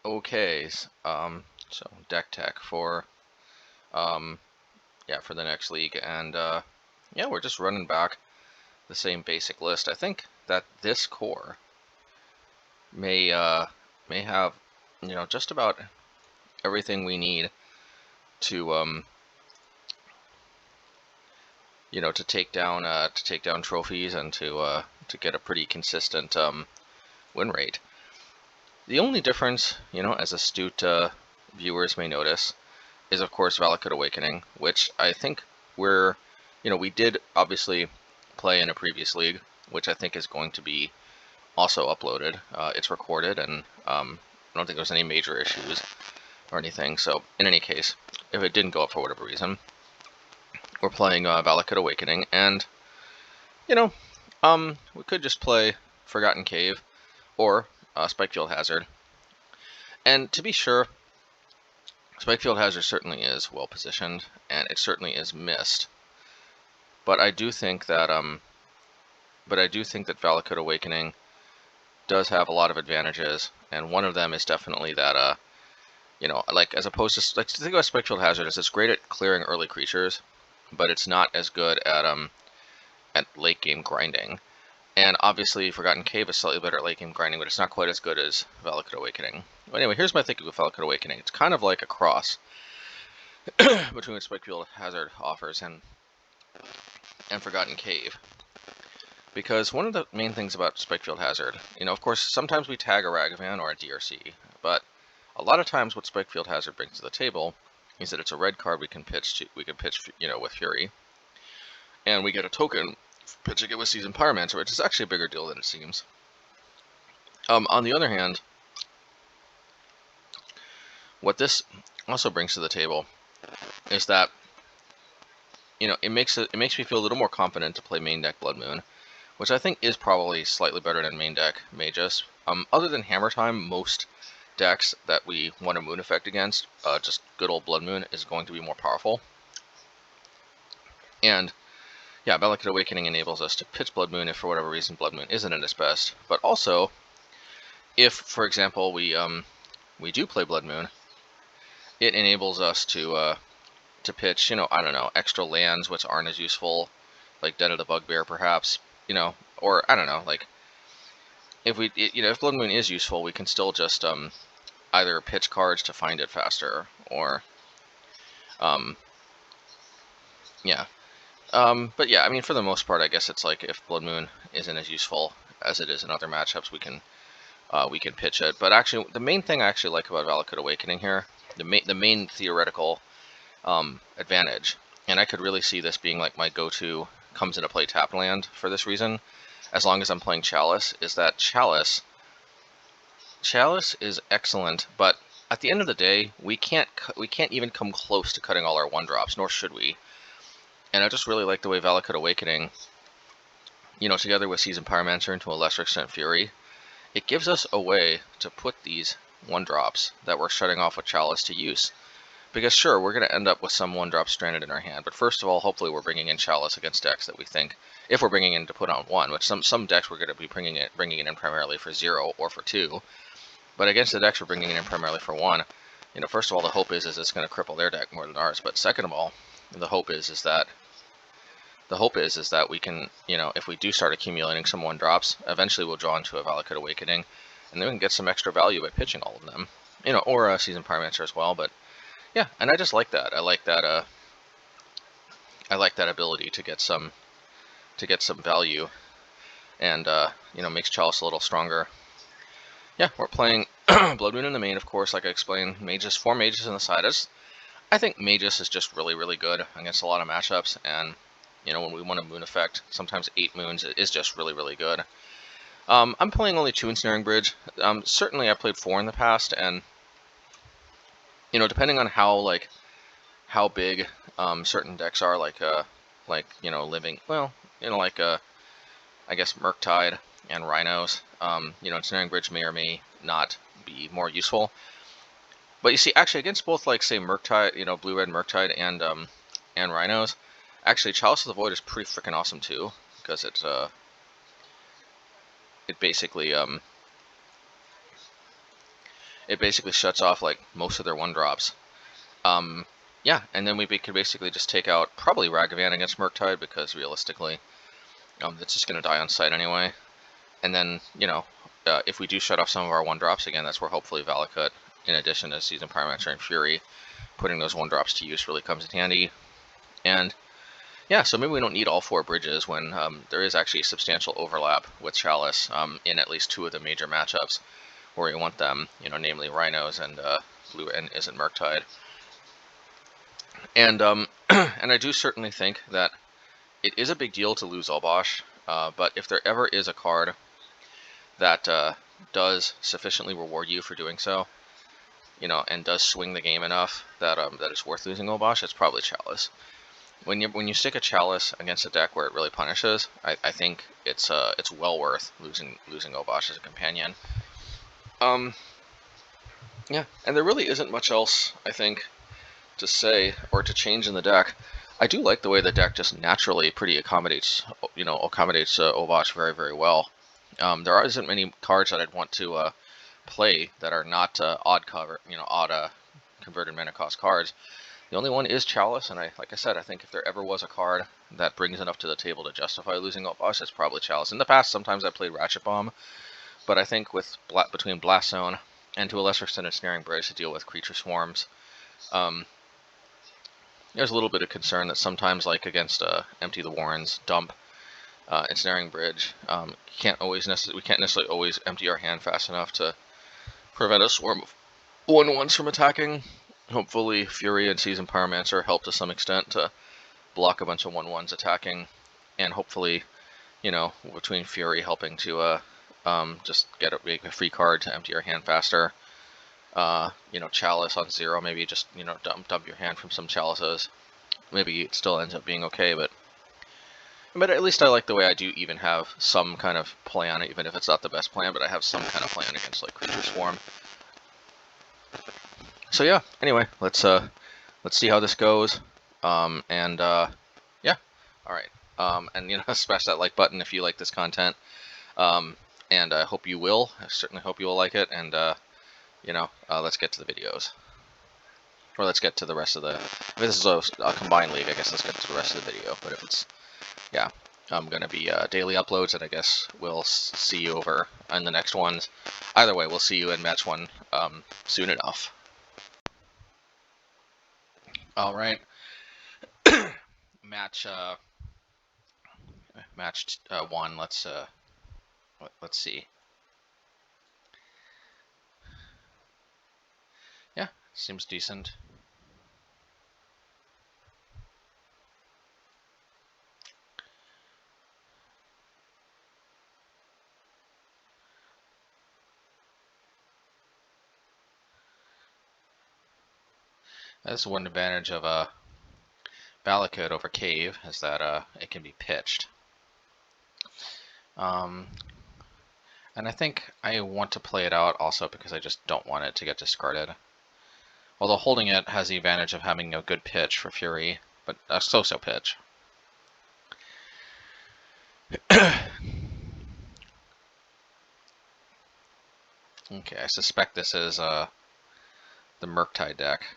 Okay, so deck tech for yeah, for the next league, and yeah, we're just running back the same basic list. I think that this core may have, you know, just about everything we need to you know, to take down trophies and to get a pretty consistent win rate. The only difference, you know, as astute viewers may notice, is of course Valakut Awakening, which I think we did obviously play in a previous league, which I think is going to be also uploaded. It's recorded, and I don't think there's any major issues or anything. So in any case, if it didn't go up for whatever reason, we're playing Valakut Awakening, and you know, we could just play Forgotten Cave or Spikefield Hazard. And to be sure, Spikefield Hazard certainly is well positioned, and it certainly is missed. But I do think that Valakut Awakening does have a lot of advantages, and one of them is definitely that you know, like as opposed to like think about Spikefield Hazard is it's great at clearing early creatures, but it's not as good at late game grinding. And obviously, Forgotten Cave is slightly better at late game grinding, but it's not quite as good as Valakut Awakening. But anyway, here's my thinking with Valakut Awakening. It's kind of like a cross between what Spikefield Hazard offers and Forgotten Cave. Because one of the main things about Spikefield Hazard, you know, of course, sometimes we tag a Ragavan or a DRC, but a lot of times what Spikefield Hazard brings to the table is that it's a red card we can pitch, you know, with Fury, and we get a token pitching it with Seasoned Pyromancer, which is actually a bigger deal than it seems. On the other hand, what this also brings to the table is that, you know, it makes me feel a little more confident to play main deck Blood Moon, which I think is probably slightly better than main deck Magus. Other than Hammer Time, most decks that we want a Moon effect against, just good old Blood Moon is going to be more powerful. And yeah, Valakut Awakening enables us to pitch Blood Moon if for whatever reason Blood Moon isn't at its best. But also, if for example we do play Blood Moon, it enables us to pitch, you know, I don't know, extra lands which aren't as useful, like Den of the Bugbear perhaps, you know, or I don't know, like if Blood Moon is useful, we can still just either pitch cards to find it faster, or yeah. But yeah, I mean, for the most part, I guess it's like if Blood Moon isn't as useful as it is in other matchups, we can pitch it. But actually, the main thing I actually like about Valakut Awakening here, the main theoretical advantage, and I could really see this being like my go-to comes into play tap land for this reason, as long as I'm playing Chalice, is that Chalice is excellent, but at the end of the day, we can't even come close to cutting all our 1-drops, nor should we. And I just really like the way Valakut Awakening, you know, together with Seasoned Pyromancer and to a lesser extent Fury, it gives us a way to put these 1-drops that we're shutting off with Chalice to use. Because sure, we're going to end up with some 1-drop stranded in our hand, but first of all, hopefully we're bringing in Chalice against decks that we think, if we're bringing in to put on 1, which some decks we're going to be bringing it in primarily for 0 or for 2, but against the decks we're bringing it in primarily for 1, you know, first of all, the hope is it's going to cripple their deck more than ours, but second of all, the hope is that we can, you know, if we do start accumulating some 1-drops, eventually we'll draw into a Valakut Awakening, and then we can get some extra value by pitching all of them, you know, or a Seasoned Pyromancer as well. But yeah, and I just like that. I like that ability to get some value, and you know, makes Chalice a little stronger. Yeah, we're playing Blood Moon in the main, of course, like I explained. 4 mages in the side. I think Magus is just really, really good against a lot of matchups, and you know, when we want a moon effect, sometimes 8 moons is just really, really good. I'm playing only 2 Ensnaring Bridge. Certainly I played 4 in the past, and you know, depending on how big certain decks are, like you know, I guess Murktide and Rhinos, you know, Ensnaring Bridge may or may not be more useful. But you see, actually against both, like say Murktide, you know, Blue-Red Murktide and Rhinos, actually Chalice of the Void is pretty freaking awesome too, because it basically it basically shuts off like most of their 1-drops. Yeah, and then we could basically just take out probably Ragavan against Murktide, because realistically, it's just going to die on sight anyway. And then, you know, if we do shut off some of our 1-drops, again, that's where hopefully Valakut, in addition to Seasoned Pyromancer and Fury, putting those 1-drops to use really comes in handy. And yeah, so maybe we don't need all 4 bridges when there is actually substantial overlap with Chalice in at least 2 of the major matchups where you want them, you know, namely Rhinos and Blue and Izzet Murktide. And and I do certainly think that it is a big deal to lose Obosh, but if there ever is a card that does sufficiently reward you for doing so, you know, and does swing the game enough that that it's worth losing Obosh, it's probably Chalice. When you stick a Chalice against a deck where it really punishes, I think it's well worth losing Obosh as a companion. Yeah, and there really isn't much else, I think, to say or to change in the deck. I do like the way the deck just naturally pretty accommodates Obosh very, very well. There isn't many cards that I'd want to play that are not odd converted mana cost cards. The only one is Chalice, and like I said, I think if there ever was a card that brings enough to the table to justify losing Obosh, it's probably Chalice. In the past, sometimes I played Ratchet Bomb, but I think with between Blast Zone and to a lesser extent Ensnaring Bridge to deal with creature swarms, there's a little bit of concern that sometimes, like against Empty the Warrens, Dump, Ensnaring Bridge, we can't necessarily always empty our hand fast enough to prevent a swarm of 1/1s from attacking. Hopefully Fury and Seasoned Pyromancer help to some extent to block a bunch of 1/1s attacking, and hopefully, you know, between Fury helping to just get a free card to empty your hand faster, you know, Chalice on 0, maybe just, you know, dump your hand from some Chalices. Maybe it still ends up being okay, but at least I like the way I do even have some kind of plan, even if it's not the best plan, but I have some kind of plan against like Creature Swarm. So yeah, anyway, let's see how this goes, yeah, all right, and you know, smash that like button if you like this content, and I hope you will. I certainly hope you will like it, and you know, let's get to the videos, or let's get to the rest of the. If this is a combined league, I guess let's get to the rest of the video. But if it's, yeah, I'm gonna be daily uploads, and I guess we'll see you over on the next ones. Either way, we'll see you in match 1 soon enough. All right, match 1. Let's see. Yeah, seems decent. That's one advantage of Valakut over Cave, is that it can be pitched. And I think I want to play it out also because I just don't want it to get discarded. Although holding it has the advantage of having a good pitch for Fury, but a so-so pitch. Okay, I suspect this is the Murktide deck.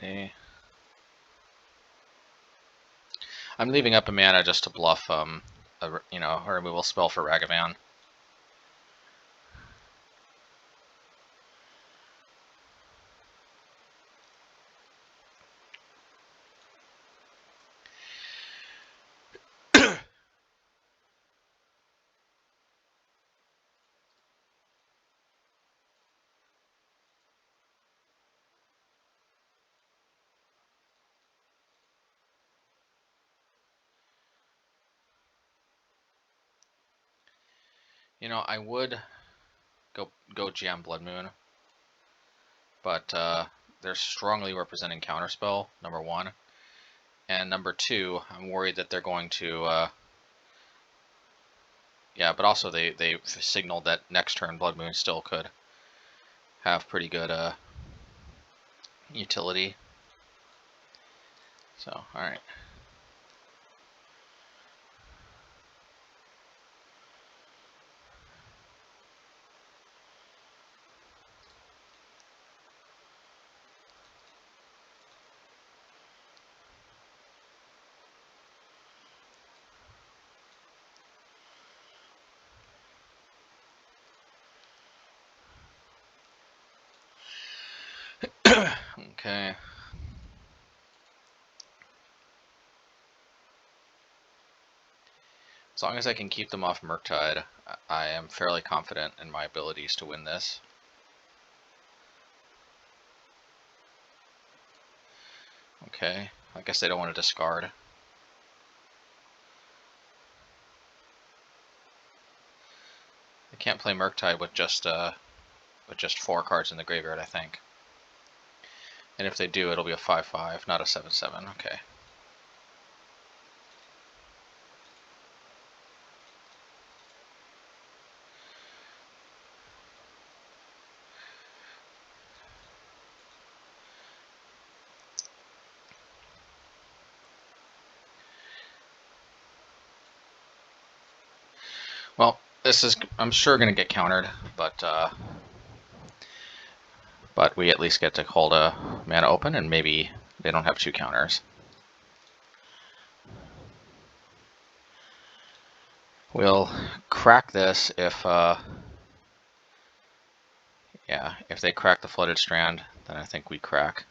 Alrighty. I'm leaving up a mana just to bluff a removal spell for Ragavan. You know, I would go jam Blood Moon, but they're strongly representing Counterspell, number one. And number two, I'm worried that they're going to... yeah, but also they signaled that next turn Blood Moon still could have pretty good utility. So, alright. Okay. As long as I can keep them off Murktide, I am fairly confident in my abilities to win this. Okay, I guess they don't want to discard. They can't play Murktide with just 4 cards in the graveyard, I think. And if they do, it'll be a 5/5, not a 7/7. Okay. Well, this is, I'm sure, going to get countered, but we at least get to hold a mana open, and maybe they don't have 2 counters. We'll crack this if, yeah, if they crack the Flooded Strand, then I think we crack.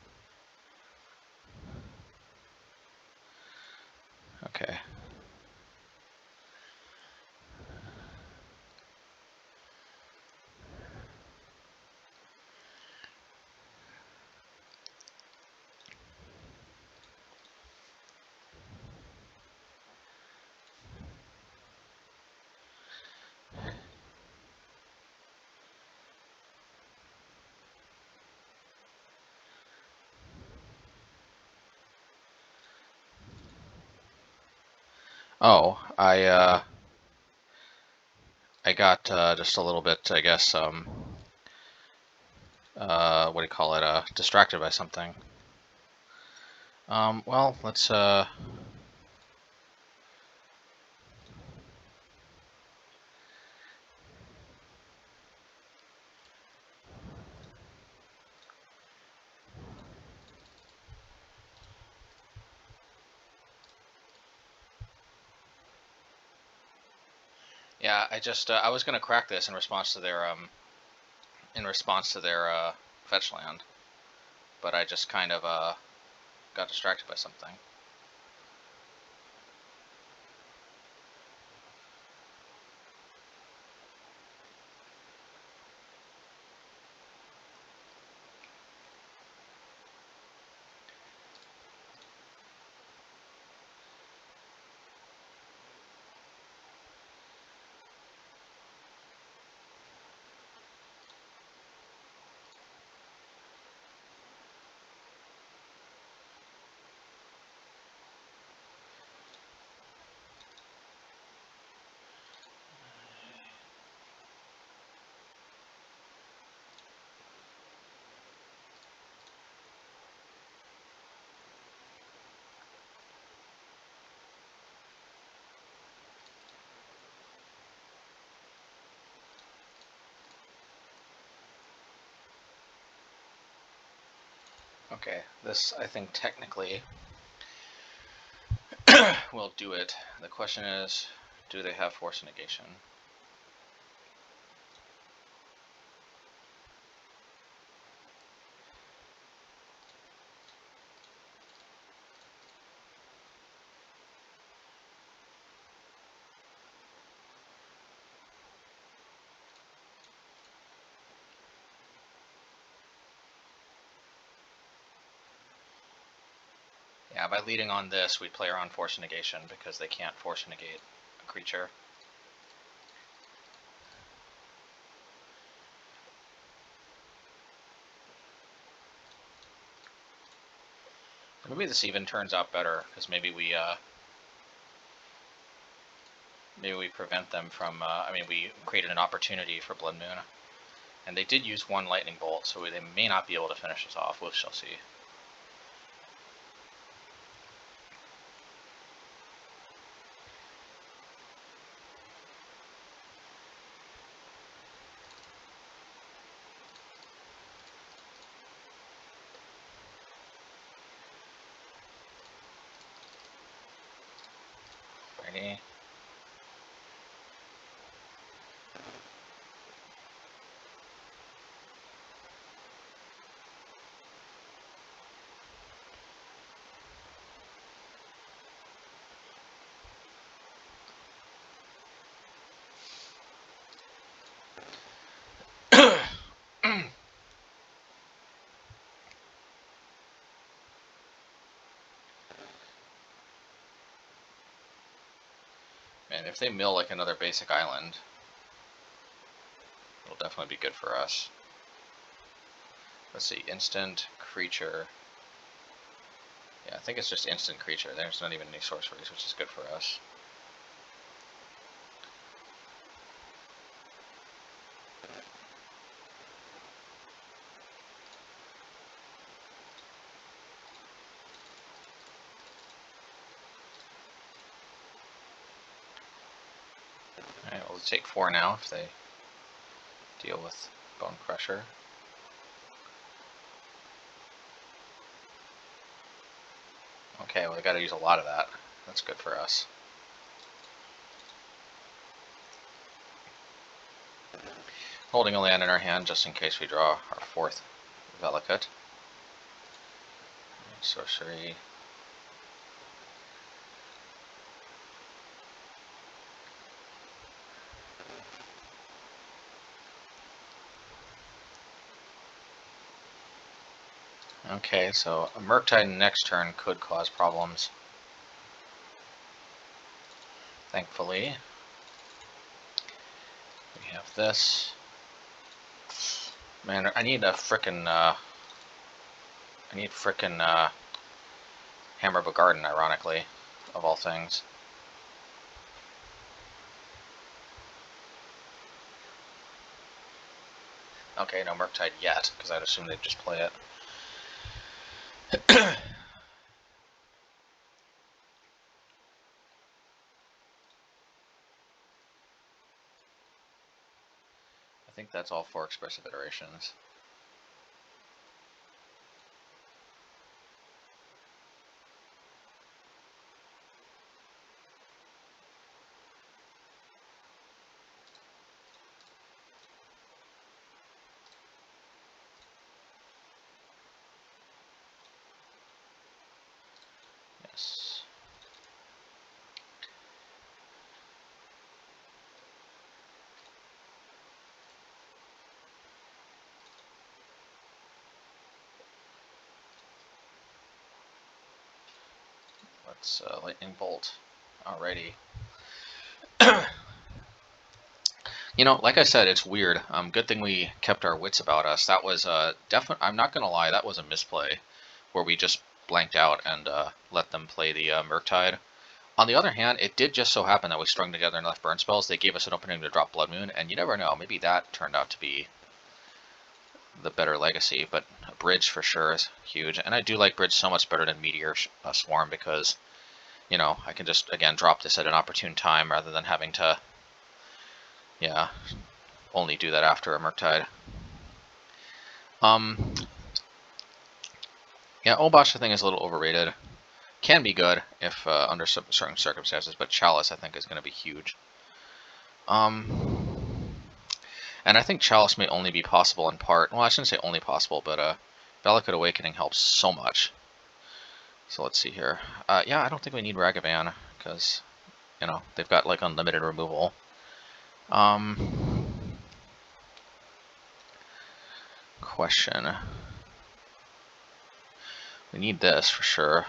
Okay. Oh, I got just a little bit, I guess, what do you call it, distracted by something. Well, let's, yeah, I just, I was gonna crack this in response to their, fetch land, but I just kind of, got distracted by something. Okay, this, I think, technically will do it. The question is, do they have Force Negation? Yeah, by leading on this, we play around Force Negation because they can't Force Negate a creature. Maybe this even turns out better, because maybe we prevent them from, I mean, we created an opportunity for Blood Moon. And they did use one lightning bolt, so they may not be able to finish us off. We shall see. Ready? Man, if they mill like another basic island, it'll definitely be good for us. Let's see, instant creature. Yeah, I think it's just instant creature. There's not even any sorceries, which is good for us. Alright, we'll take 4 now if they deal with Bonecrusher. Okay, well, we gotta use a lot of that. That's good for us. Holding a land in our hand just in case we draw our 4th Valakut. Sorcery. Okay, so a Murktide next turn could cause problems. Thankfully, we have this. Man, I need a frickin' Hammer Bogargan, ironically, of all things. Okay, no Murktide yet, because I'd assume they'd just play it. I think that's all 4 expressive iterations. Yes. Let's lightning bolt. Alrighty. You know, like I said, it's weird. Good thing we kept our wits about us. That was definitely. I'm not gonna lie, that was a misplay, where we just blanked out and let them play the Murktide. On the other hand, it did just so happen that we strung together enough burn spells. They gave us an opening to drop Blood Moon, and you never know. Maybe that turned out to be the better legacy. But a Bridge for sure is huge, and I do like Bridge so much better than Meteor Swarm because, you know, I can just again drop this at an opportune time rather than having to. Yeah, only do that after a Murktide. Yeah, Obosh I think is a little overrated. Can be good if under certain circumstances, but Chalice I think is going to be huge. And I think Chalice may only be possible in part. Well, I shouldn't say only possible, but Valakut Awakening helps so much. So let's see here. Yeah, I don't think we need Ragavan because, you know, they've got like unlimited removal. Question. We need this for sure.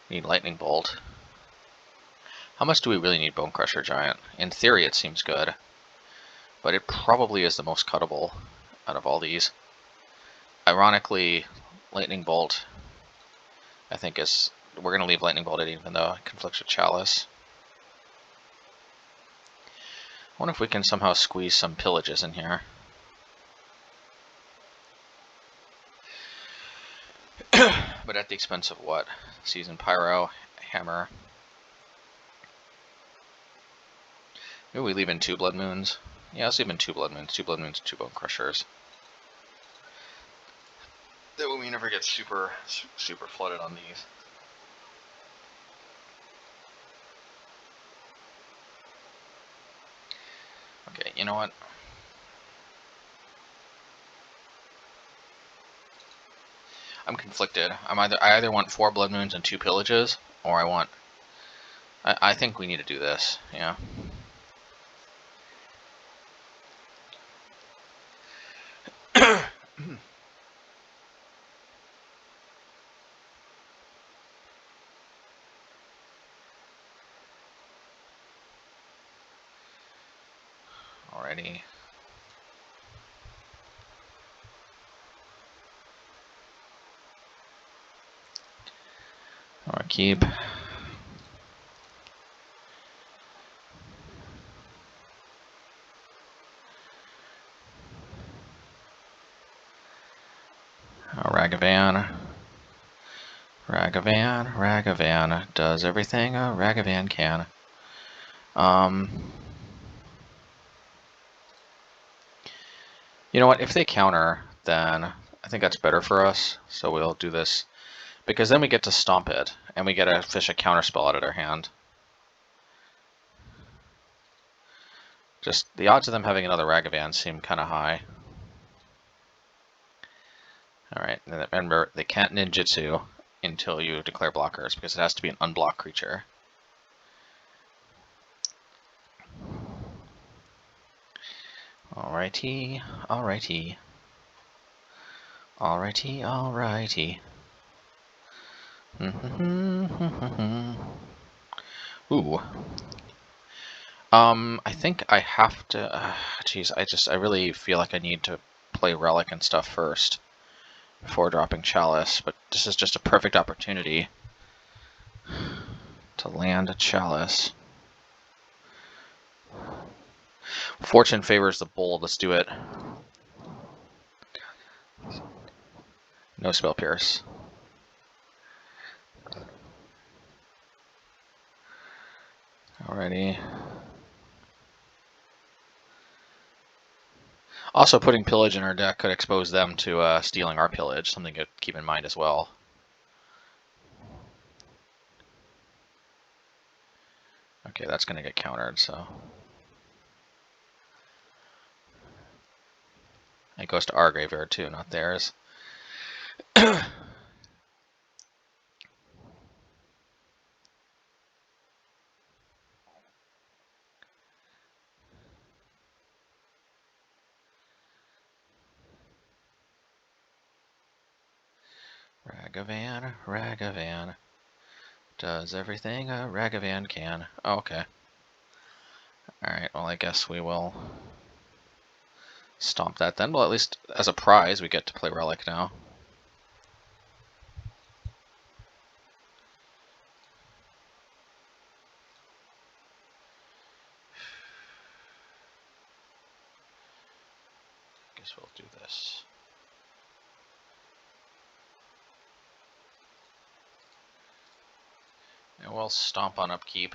We need Lightning Bolt. How much do we really need Bonecrusher Giant? In theory, it seems good, but it probably is the most cuttable out of all these. Ironically, Lightning Bolt I think is we're gonna leave Lightning Bolted even though it conflicts with Chalice. I wonder if we can somehow squeeze some pillages in here. But at the expense of what? Season Pyro, Hammer. Maybe we leave in 2 Blood Moons. Yeah, let's leave in 2 Blood Moons. 2 Blood Moons, 2 Bonecrushers. That way we never get super flooded on these. Okay, you know what? I'm conflicted. I either want 4 Blood Moons and 2 Pillages, or I think we need to do this, yeah. Alrighty. Or keep. Ragavan. Ragavan does everything a Ragavan can. You know what? If they counter, then I think that's better for us. So we'll do this because then we get to stomp it and we get to fish a counter spell out of their hand. Just the odds of them having another Ragavan seem kind of high. Alright, and remember, they can't ninjutsu until you declare blockers, because it has to be an unblocked creature. Alrighty, alrighty. Alrighty, alrighty. Ooh. I think I have to... Jeez, I really feel like I need to play Relic and stuff first before dropping Chalice, but this is just a perfect opportunity to land a Chalice. Fortune favors the bold. Let's do it. No Spell Pierce. Alrighty. Also, putting Pillage in our deck could expose them to stealing our Pillage, something to keep in mind as well. Okay, that's going to get countered, so... It goes to our graveyard too, not theirs. Ragavan does everything a Ragavan can. Oh, okay. Alright, well I guess we will stomp that then. Well, at least as a prize we get to play Relic now. Guess we'll do this. And we'll stomp on upkeep.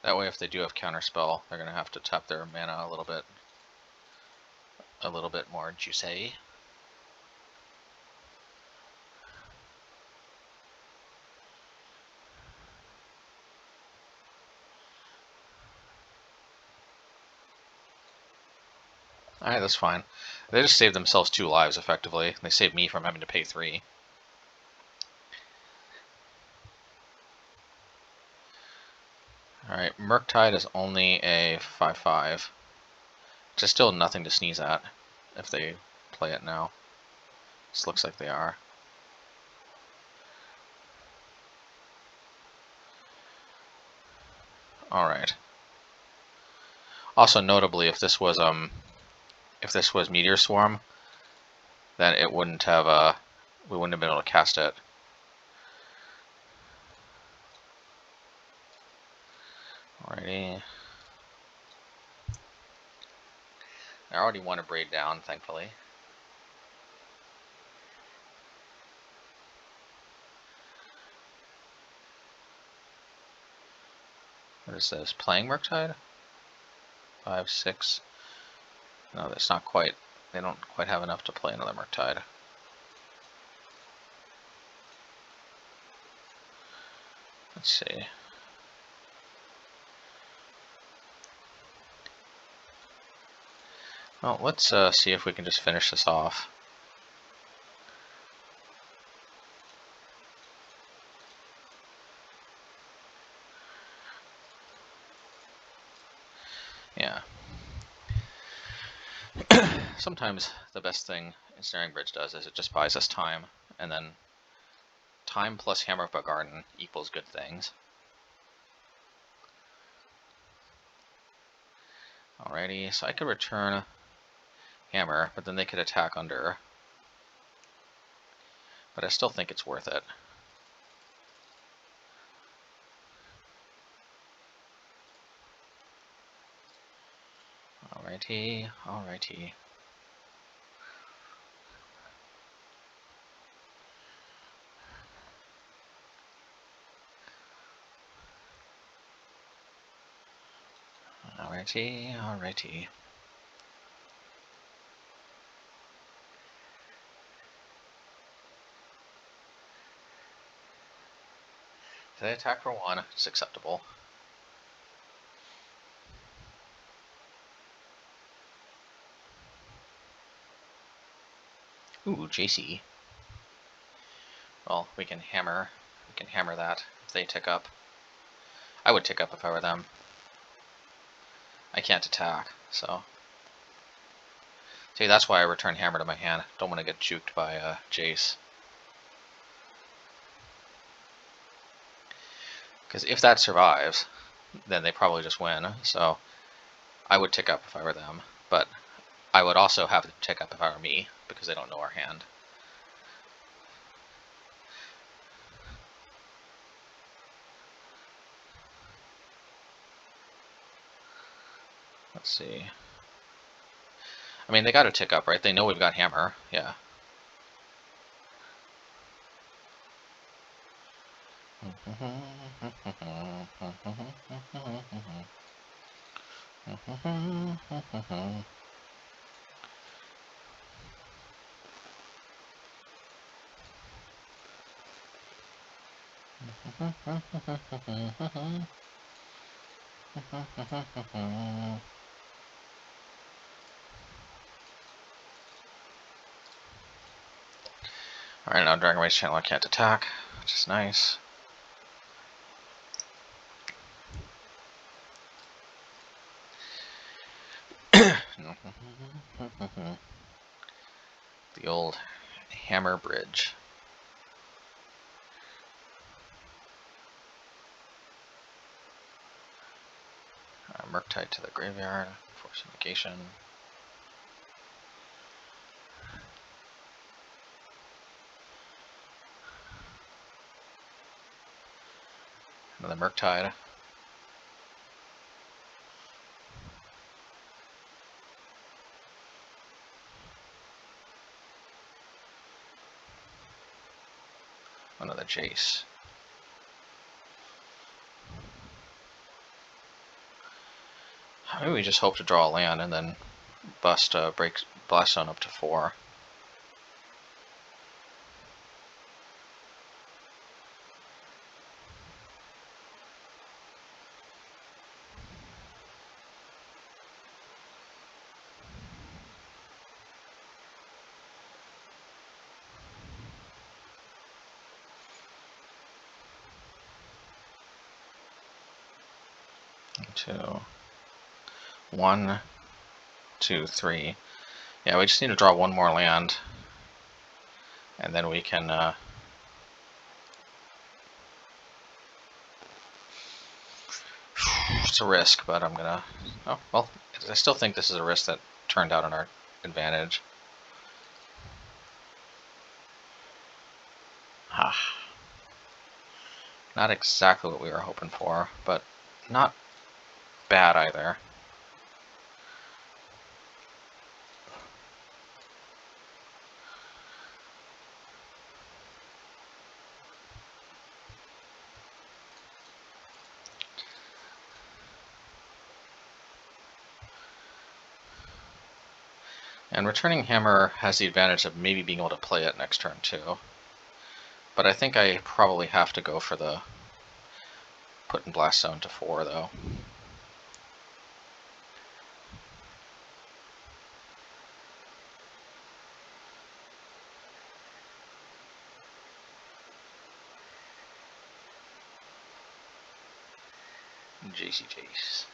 That way if they do have counterspell, they're going to have to tap their mana a little bit more juicy. Alright, that's fine. They just saved themselves 2 lives, effectively. They saved me from having to pay 3. Alright, Murktide is only a 5/5. Which is still nothing to sneeze at, if they play it now. This looks like they are. Alright. Also, notably, if this was Meteor Swarm, then it wouldn't have we wouldn't have been able to cast it. Alrighty. I already won a braid down, thankfully. What is this? Playing Murktide? 5, 6. No, that's not quite. They don't quite have enough to play another Murktide. Let's see. Well, let's see if we can just finish this off. Yeah. Sometimes the best thing Ensnaring Bridge does is it just buys us time, and then time plus Hammer of Bogargan equals good things. Alrighty, so I could return Hammer, but then they could attack under. But I still think it's worth it. Alrighty, alrighty. Alrighty, alrighty. If they attack for 1, it's acceptable. Ooh, JC. Well, we can hammer that if they tick up. I would tick up if I were them. I can't attack, so. See, that's why I return Hammer to my hand. Don't want to get juked by Jace. Because if that survives, then they probably just win, so I would tick up if I were them. But I would also have to tick up if I were me, because they don't know our hand. Let's see. I mean, they got to tick up, right? They know we've got Hammer, yeah. Alright, now Dragon Rage Channeler can't attack, which is nice. The old Hammer Bridge. Murktide to the graveyard, force negation. Another Murktide. Another Jace. Maybe we just hope to draw a land and then bust break Blaststone up to 4. Two. 1, 2, 3. Yeah, we just need to draw one more land, and then we can. It's a risk, but I'm gonna. Oh well, I still think this is a risk that turned out in our advantage. Not exactly what we were hoping for, but not bad either. And returning hammer has the advantage of maybe being able to play it next turn too. But I think I probably have to go for the putting Blast Zone to 4 though. JCJs.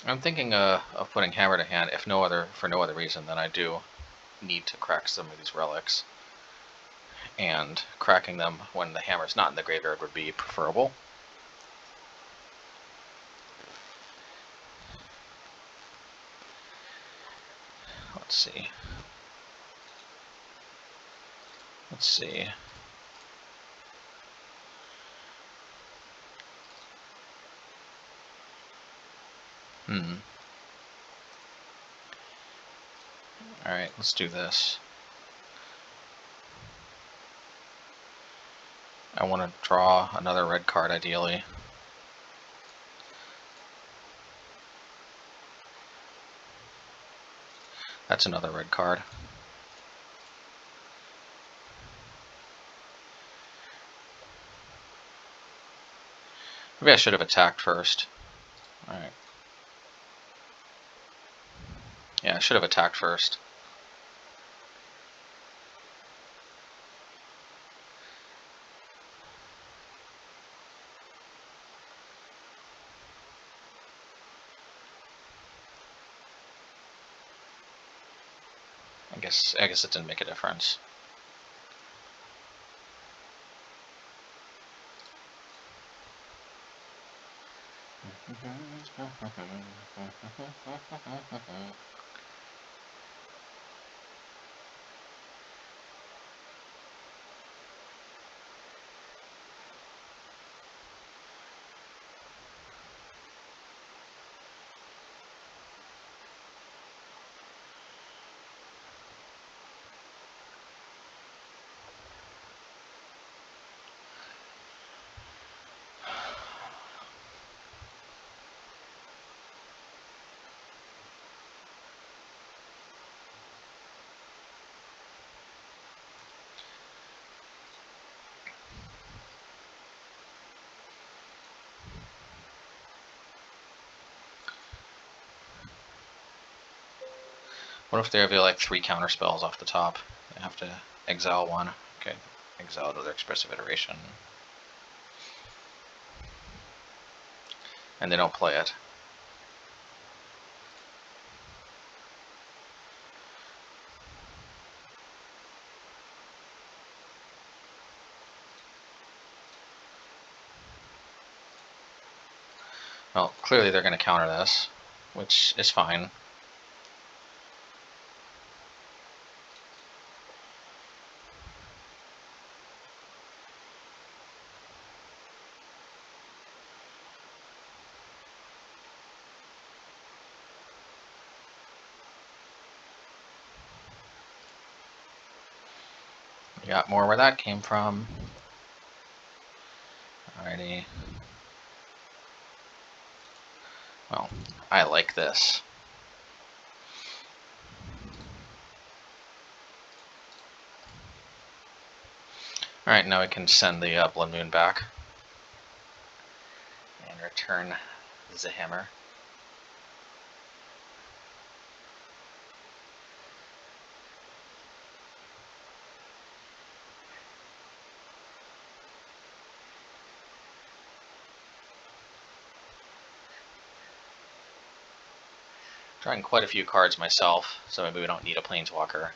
I'm thinking of putting hammer to hand, if no other for no other reason than I do need to crack some of these relics. And cracking them when the hammer's not in the graveyard would be preferable. Let's see. Let's see. Alright, let's do this. I want to draw another red card, ideally. That's another red card. Maybe I should have attacked first. Alright. Yeah, I should have attacked first. I guess it didn't make a difference. What if they have like 3 counter spells off the top? They have to exile one. Okay, exile to their expressive iteration. And they don't play it. Well, clearly they're going to counter this, which is fine. We got more where that came from. Alrighty. Well, I like this. Alright, now we can send the Blood Moon back. And return the hammer. Drawing quite a few cards myself, so maybe we don't need a Planeswalker.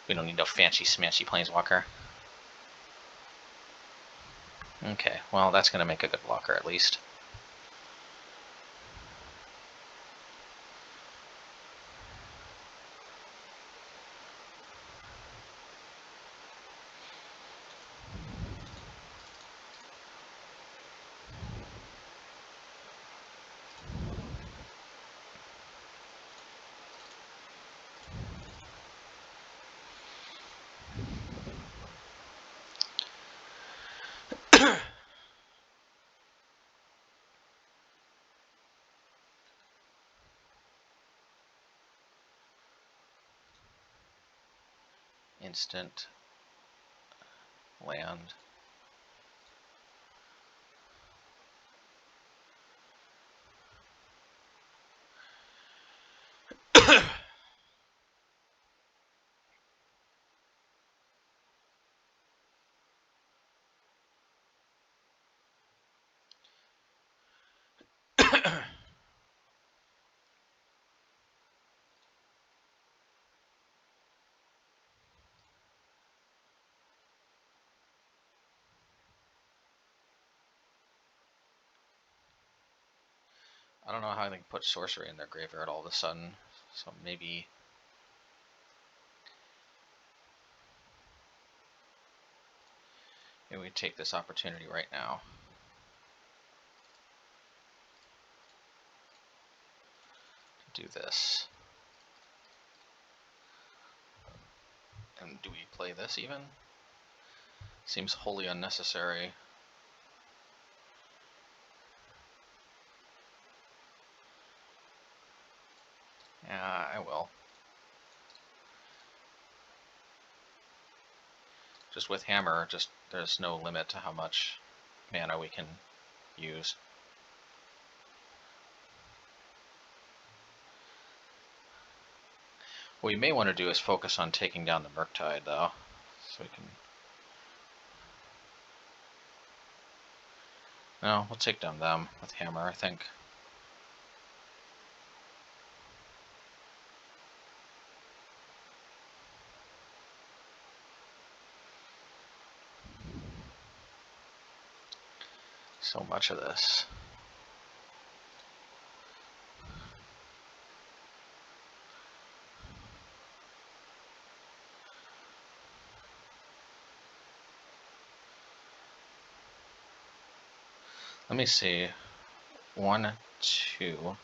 We don't need a fancy smanchy Planeswalker. Okay, well that's going to make a good blocker at least. Instant land. I don't know how they can put sorcery in their graveyard all of a sudden, so maybe we take this opportunity right now. Do this. And do we play this even? Seems wholly unnecessary. Yeah, I will. Just with Hammer, there's no limit to how much mana we can use. What we may want to do is focus on taking down the Murktide, though, so we can... No, we'll take down them with Hammer, I think. So much of this. Let me see. 1, 2,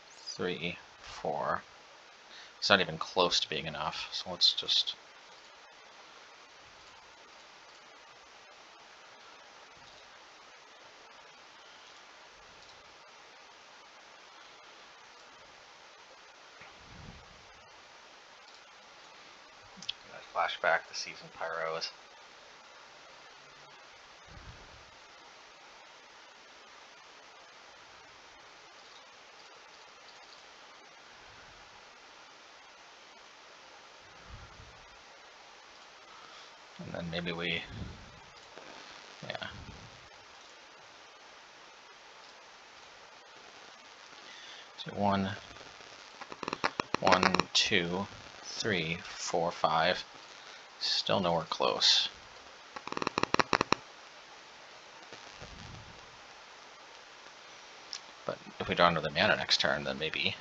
3, 4. It's not even close to being enough, so let's just... Flashback the season Pyros. And then maybe we... Yeah. So 1, 2, 3, 4, 5. Still nowhere close. But if we draw another mana next turn, then maybe.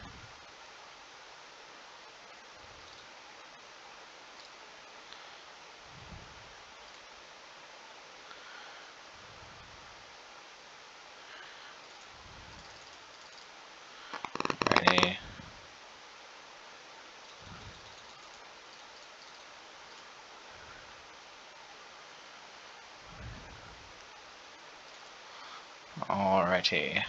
Ready. Alrighty.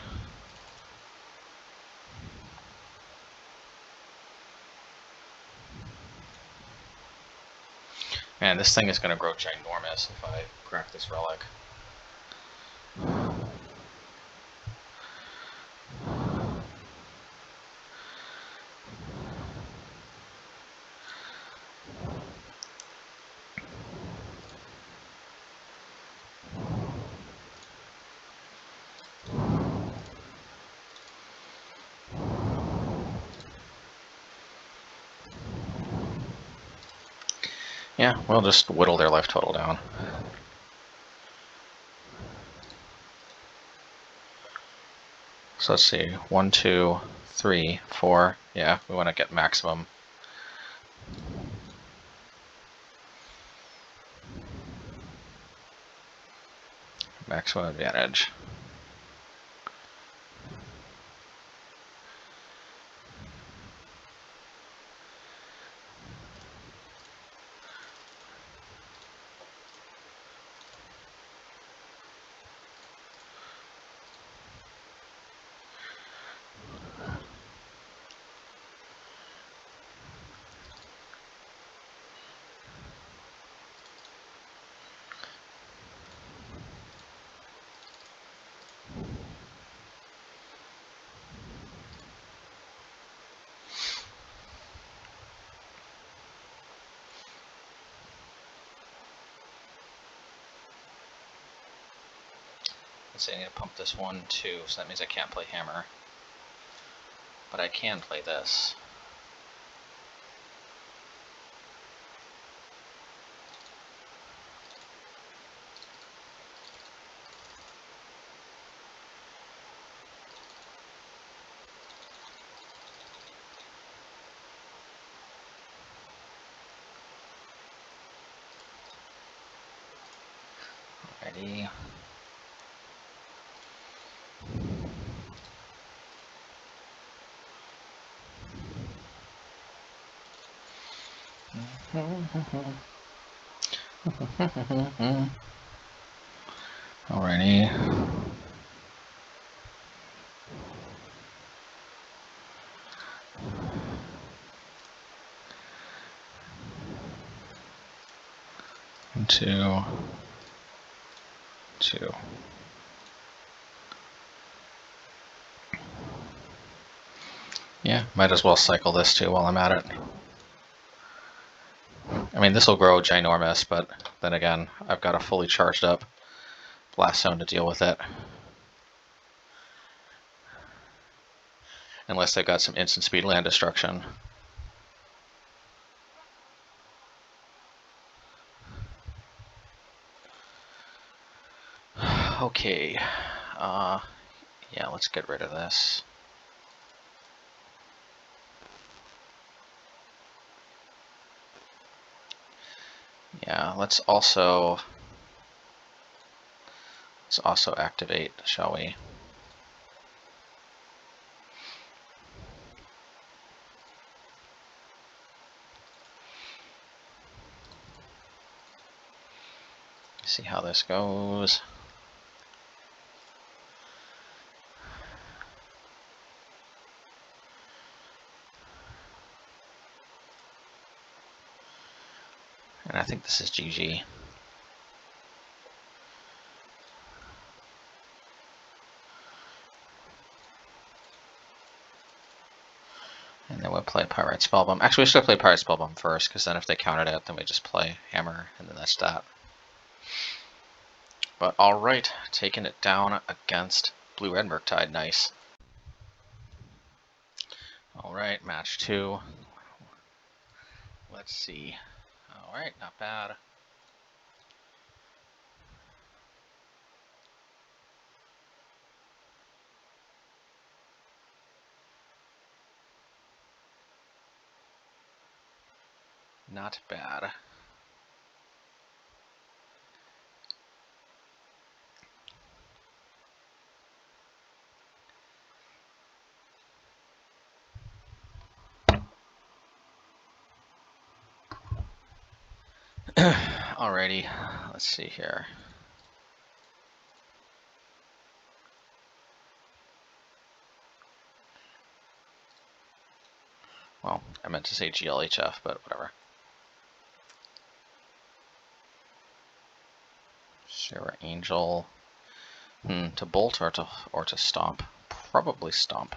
Man, this thing is going to grow ginormous if I crack this relic. Yeah, we'll just whittle their life total down. So let's see, 1, 2, 3, 4. Yeah, we want to get maximum. Maximum advantage. Let's say I need to pump this 1, 2, so that means I can't play hammer. But I can play this. Alrighty. Alrighty. One, 2, 2. Yeah, might as well cycle this too while I'm at it. I mean, this will grow ginormous, but then again, I've got a fully charged up Blast Zone to deal with it. Unless they've got some instant speed land destruction. Okay. Yeah, let's get rid of this. Yeah, let's also activate, shall we? See how this goes. And I think this is GG. And then we'll play Pyrite Spellbomb. Actually, we should play Pyrite Spellbomb first, because then if they countered it, then we just play Hammer, and then that's that. But alright, taking it down against Blue-Red Murktide, nice. Alright, match 2. Let's see. Alright, not bad. Not bad. Alrighty, let's see here. Well, I meant to say GLHF, but whatever. Sarah Angel. To bolt or to stomp? Probably stomp.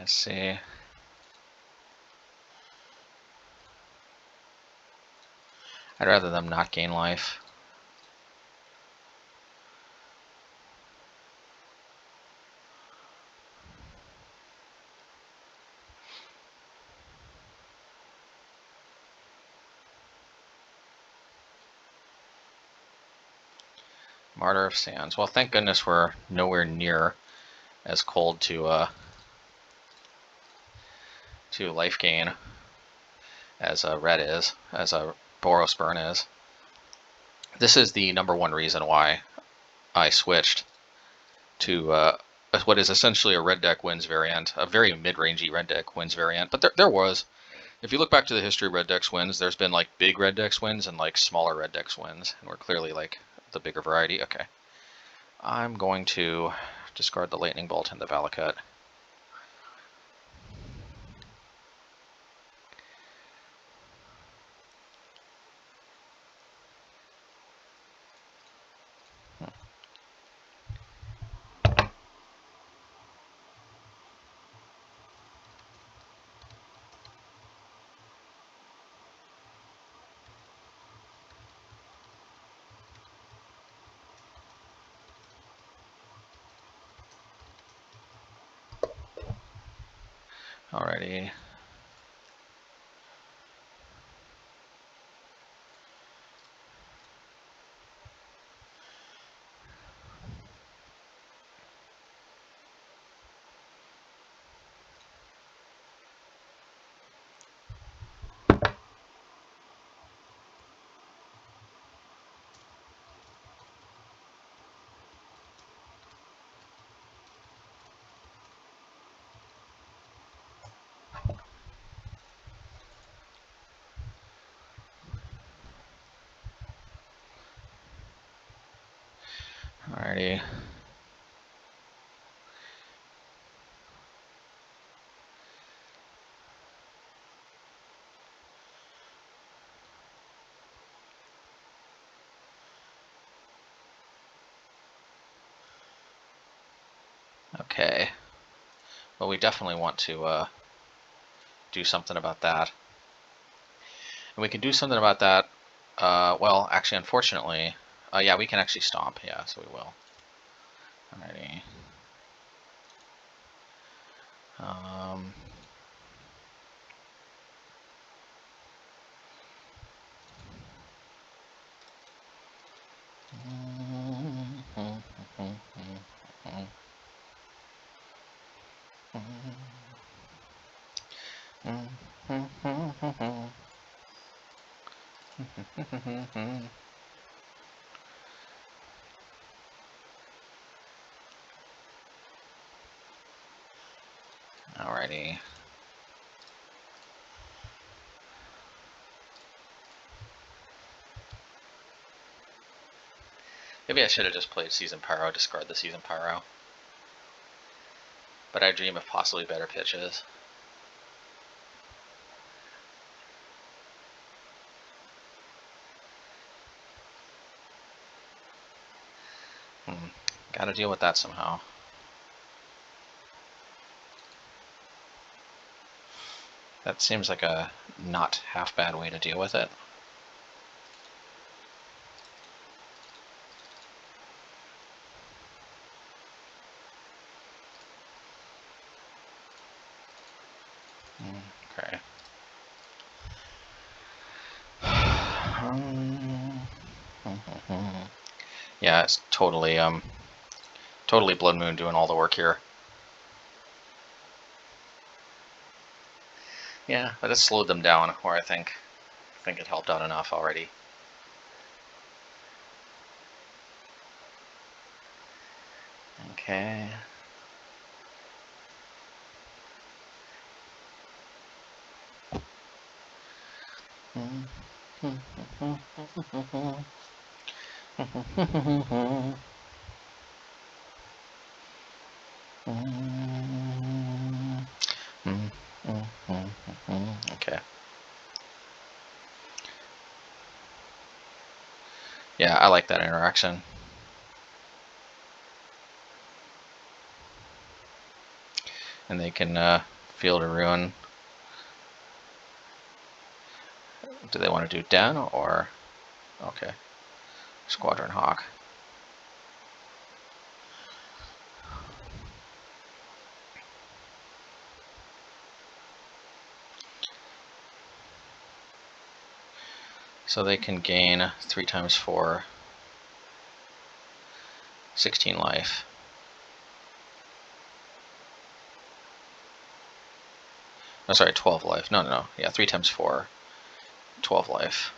Let's see. I'd rather them not gain life. Martyr of Sands. Well, thank goodness we're nowhere near as cold to life gain as red is, as Boros Burn is. This is the #1 reason why I switched to what is essentially a red deck wins variant, a very mid-rangey red deck wins variant. But there was, if you look back to the history of red decks wins, there's been like big red decks wins and like smaller red decks wins, and we're clearly like the bigger variety. Okay, I'm going to discard the Lightning Bolt and the Valakut. Alrighty. Alrighty. Okay. Well, we definitely want to do something about that. And we can do something about that. Well, actually, unfortunately, yeah, we can actually stomp. Yeah, so we will. Alrighty. Alrighty. Maybe I should have just played Season Pyro, discard the Season Pyro. But I dream of possibly better pitches. Gotta deal with that somehow. That seems like a not half bad way to deal with it. Okay. Yeah, it's totally totally Blood Moon doing all the work here. Yeah, but it slowed them down, where I think it helped out enough already. Okay. Okay. Yeah, I like that interaction. And they can Field of Ruin. Do they want to do Den or... Okay. Squadron Hawk. So they can gain 3 times 4, 16 life. Oh, sorry, 12 life. No. Yeah, 3 times 4, 12 life.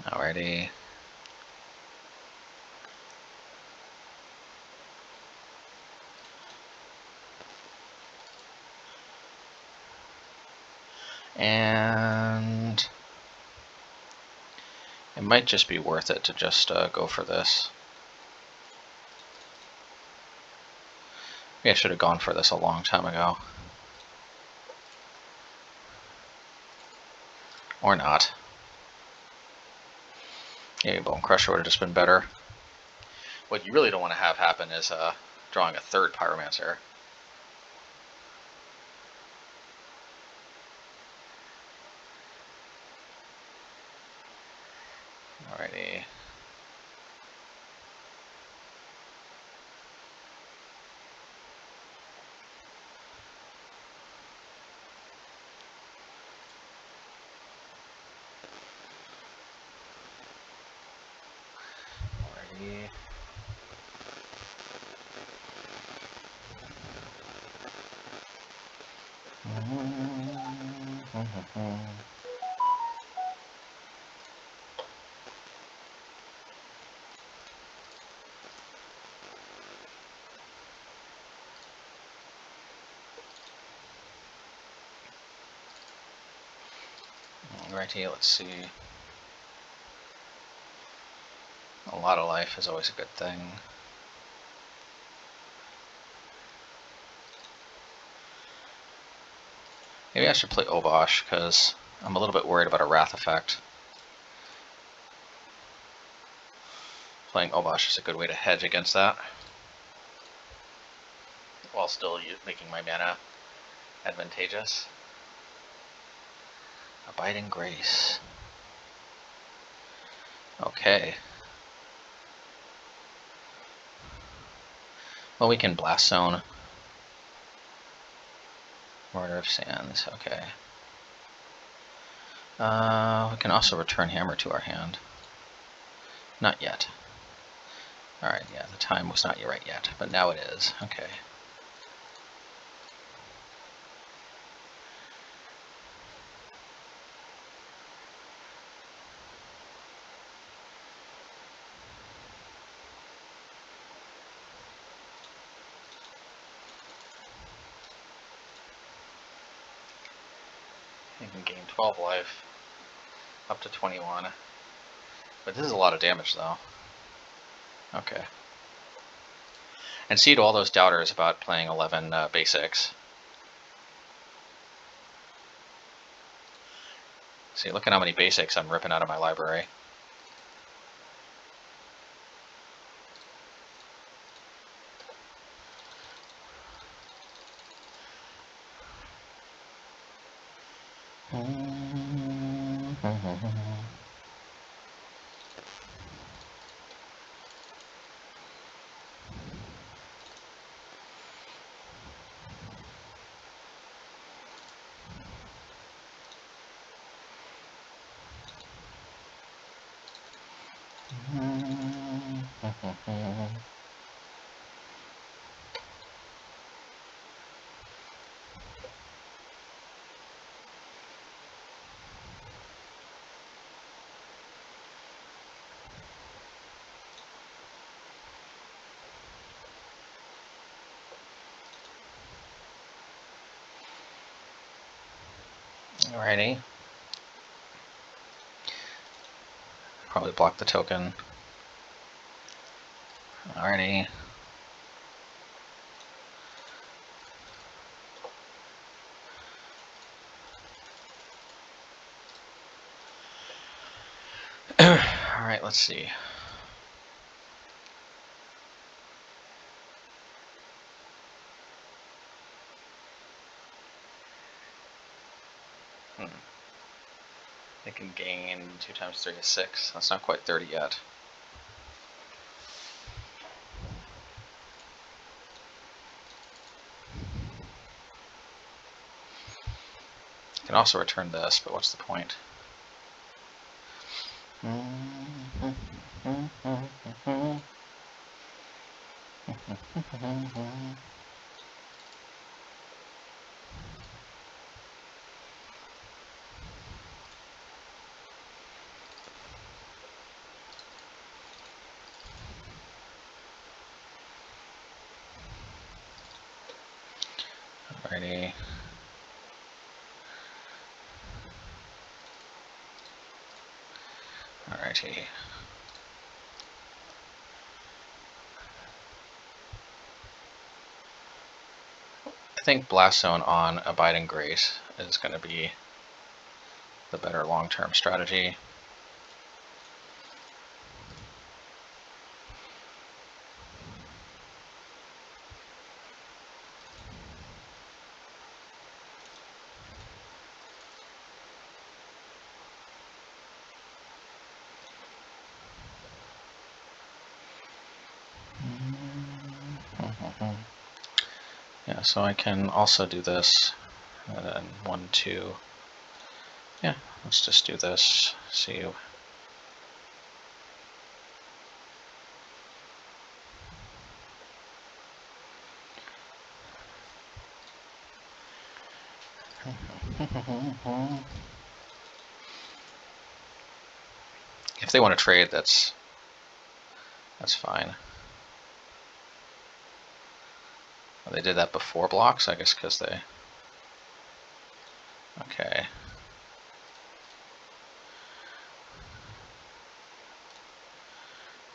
Alrighty. And it might just be worth it to just go for this. Maybe I should have gone for this a long time ago. Or not. Maybe Bonecrusher would have just been better. What you really don't want to have happen is drawing a third Pyromancer. Alrighty. Alrighty. Alrighty, let's see. A lot of life is always a good thing. Maybe I should play Obosh, because I'm a little bit worried about a Wrath effect. Playing Obosh is a good way to hedge against that, while still making my mana advantageous. Abiding Grace. Okay. Well, we can Blast Zone. Mortar of Sands, okay. We can also return Hammer to our hand. Not yet. Alright, yeah, the time was not right yet, but now it is. Okay. You can gain 12 life, up to 21. But this is a lot of damage, though. Okay. And see to all those doubters about playing 11 basics. See, look at how many basics I'm ripping out of my library. Alrighty. Probably block the token. Alrighty. Alright, let's see. They can gain 2 times 3 is 6. That's not quite 30 yet. You can also return this, but what's the point? Alrighty. Alrighty. I think Blast Zone on Abiding Grace is going to be the better long-term strategy. Yeah, so I can also do this, and then 1, 2. Yeah, let's just do this. See. If they want to trade, that's fine. Well, they did that before blocks, I guess, because they. Okay.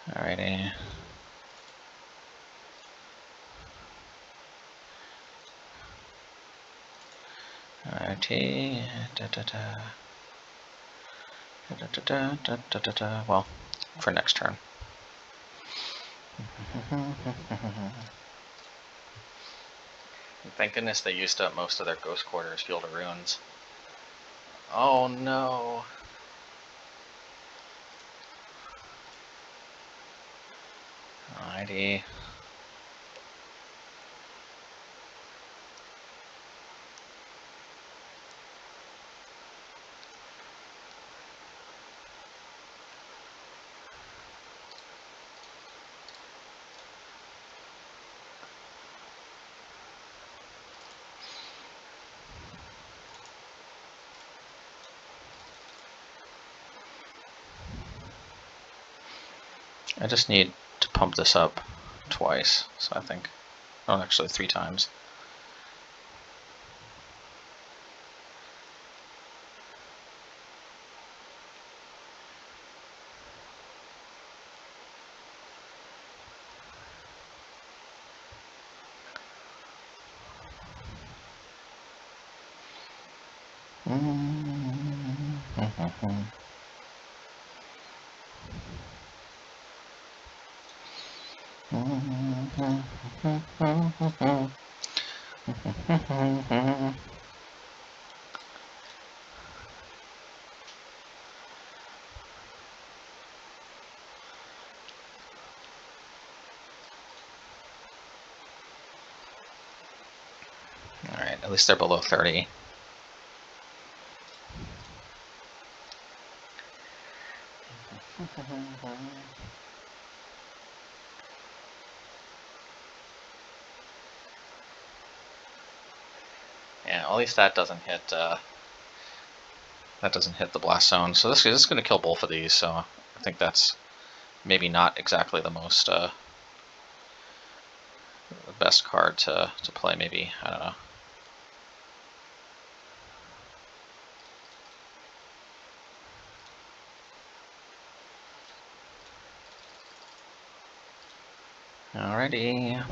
Alrighty. Alrighty. Well, for next turn. Thank goodness they used up most of their Ghost Quarters Field of Ruins. Oh no. Alrighty. I just need to pump this up twice, so I think, oh, actually 3 times. Alright, at least they're below 30. Yeah, at least that doesn't hit the blast zone. So this is going to kill both of these. So I think that's maybe not exactly the most the best card to play. Maybe, I don't know. Alrighty.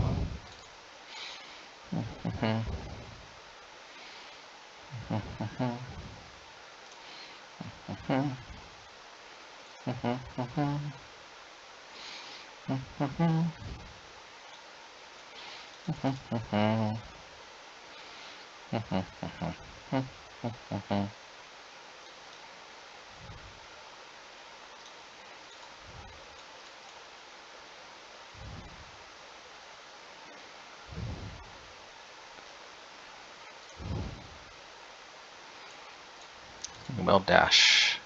Will dash.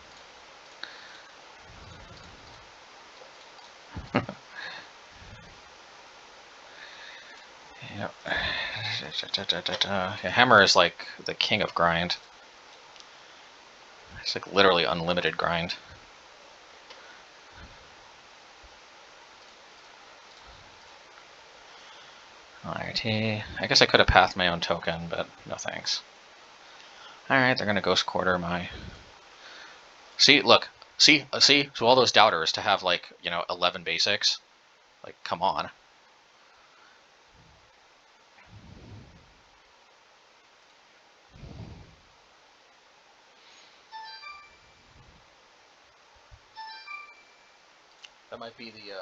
Yep. Yeah, Hammer is like the king of grind. It's like literally unlimited grind. Alrighty. I guess I could have pathed my own token, but no thanks. Alright, they're gonna Ghost Quarter my... See, look. See? So all those doubters to have, like, 11 basics. Like, come on. That might be the,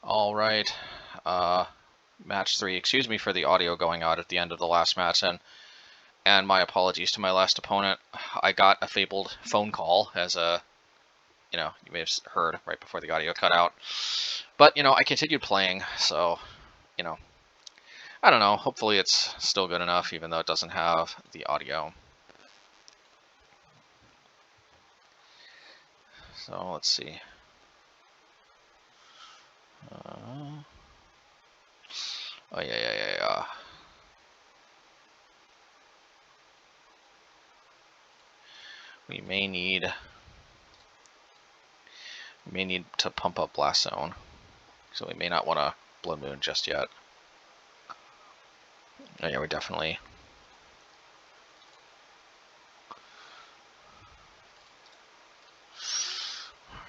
All right, match 3. Excuse me for the audio going out at the end of the last match, and my apologies to my last opponent. I got a fabled phone call, as you may have heard right before the audio cut out. But I continued playing, so I don't know. Hopefully, it's still good enough, even though it doesn't have the audio. So let's see. Oh yeah. We may need to pump up Blast Zone, so we may not want to Blood Moon just yet. Oh yeah, we definitely.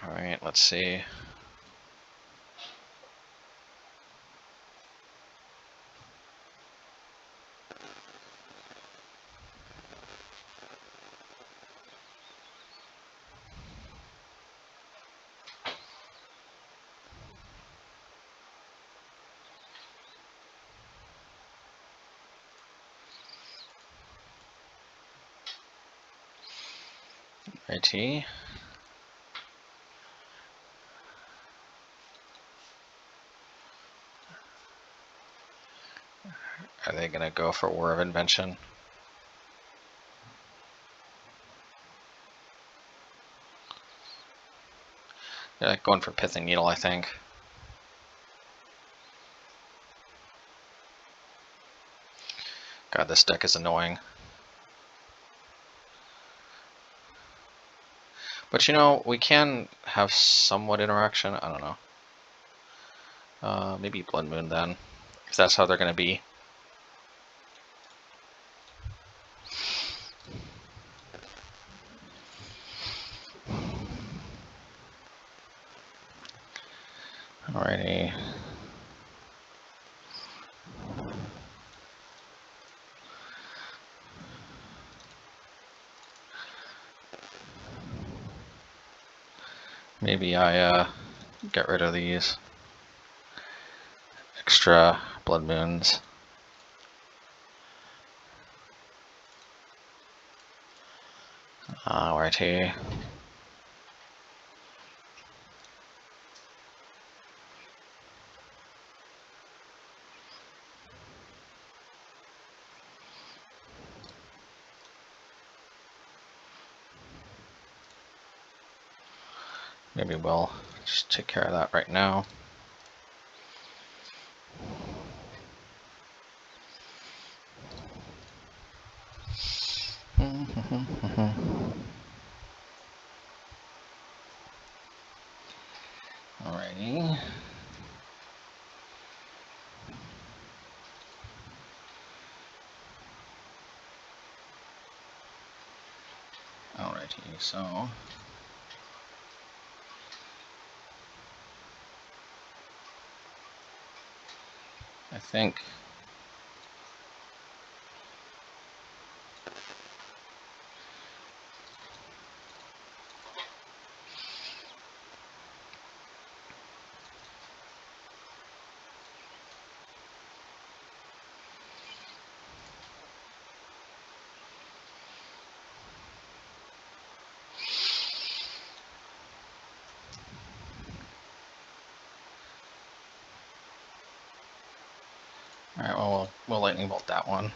All right, let's see. IT. Are they gonna go for War of Invention? They're going for Pithing Needle, I think. God, this deck is annoying. But we can have somewhat interaction. I don't know. Maybe Blood Moon then, if that's how they're going to be. Alrighty. Maybe I get rid of these extra Blood Moons. Alrighty. Maybe we'll just take care of that right now. Alrighty. Alrighty, so I think alright, well, we'll lightning bolt that one.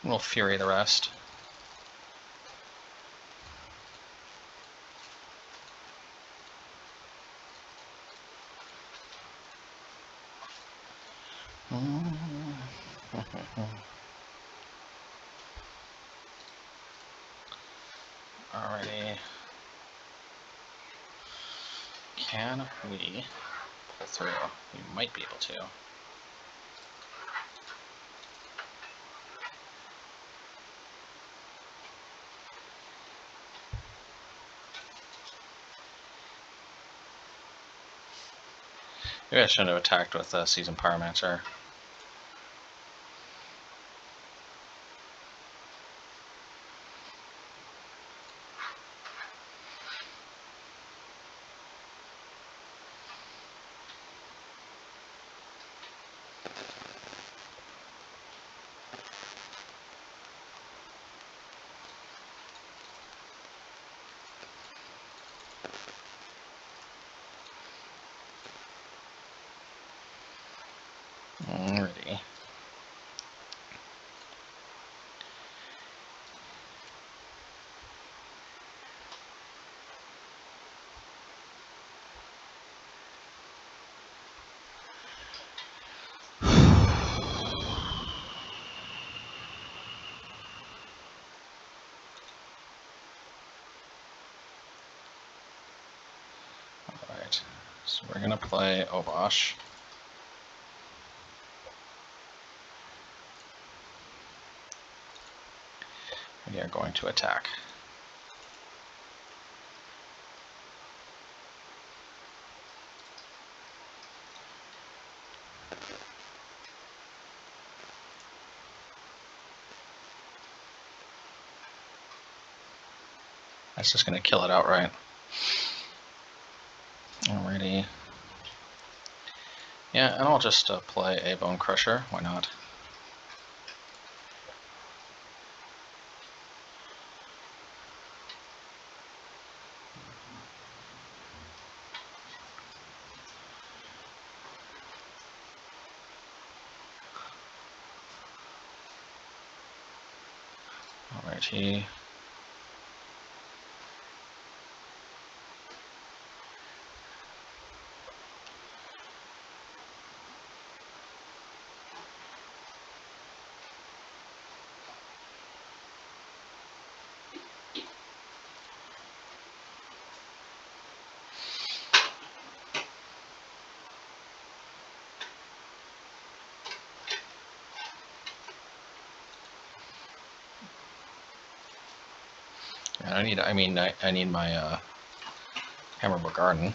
We'll fury the rest. Alrighty. Can we pull through? We might be able to. Maybe I shouldn't have attacked with Seasoned Pyromancer. Alrighty. Alright, so we're gonna play Obosh. We are going to attack. That's just going to kill it outright. Alrighty. Yeah, and I'll just play a Bonecrusher. Why not? Alrighty. And I need my Hammer Bogargan.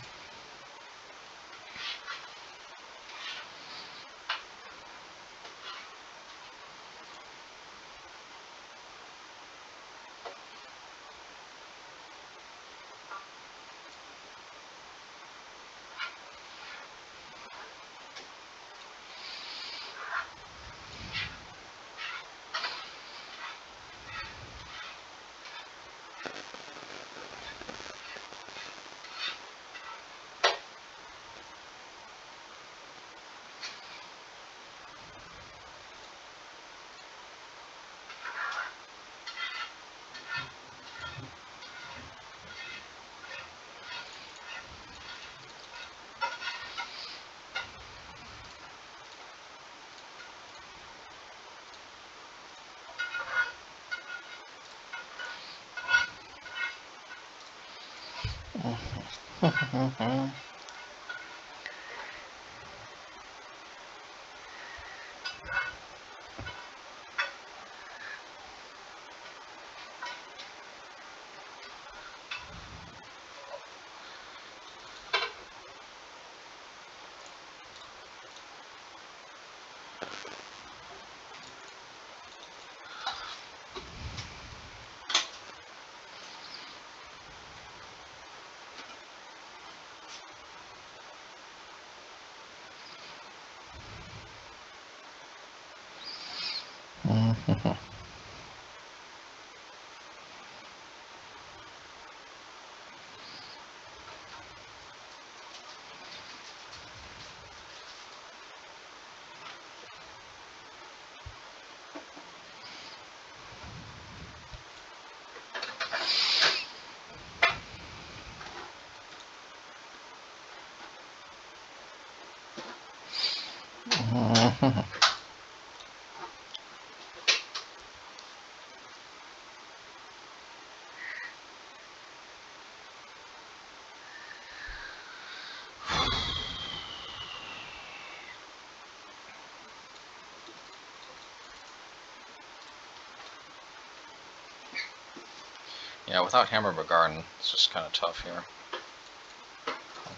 Yeah, without Hammer Bogargan, it's just kind of tough here.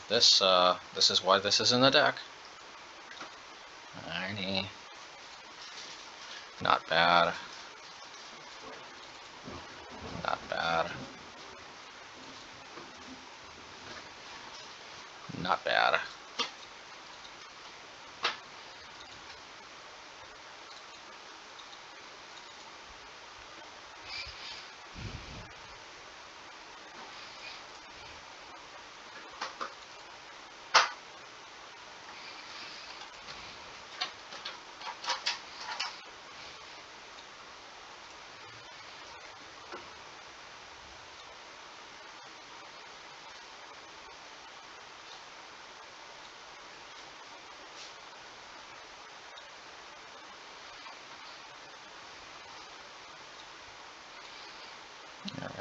This is why this is in the deck. Alrighty. Not bad. Not bad. Not bad.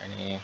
Alrighty.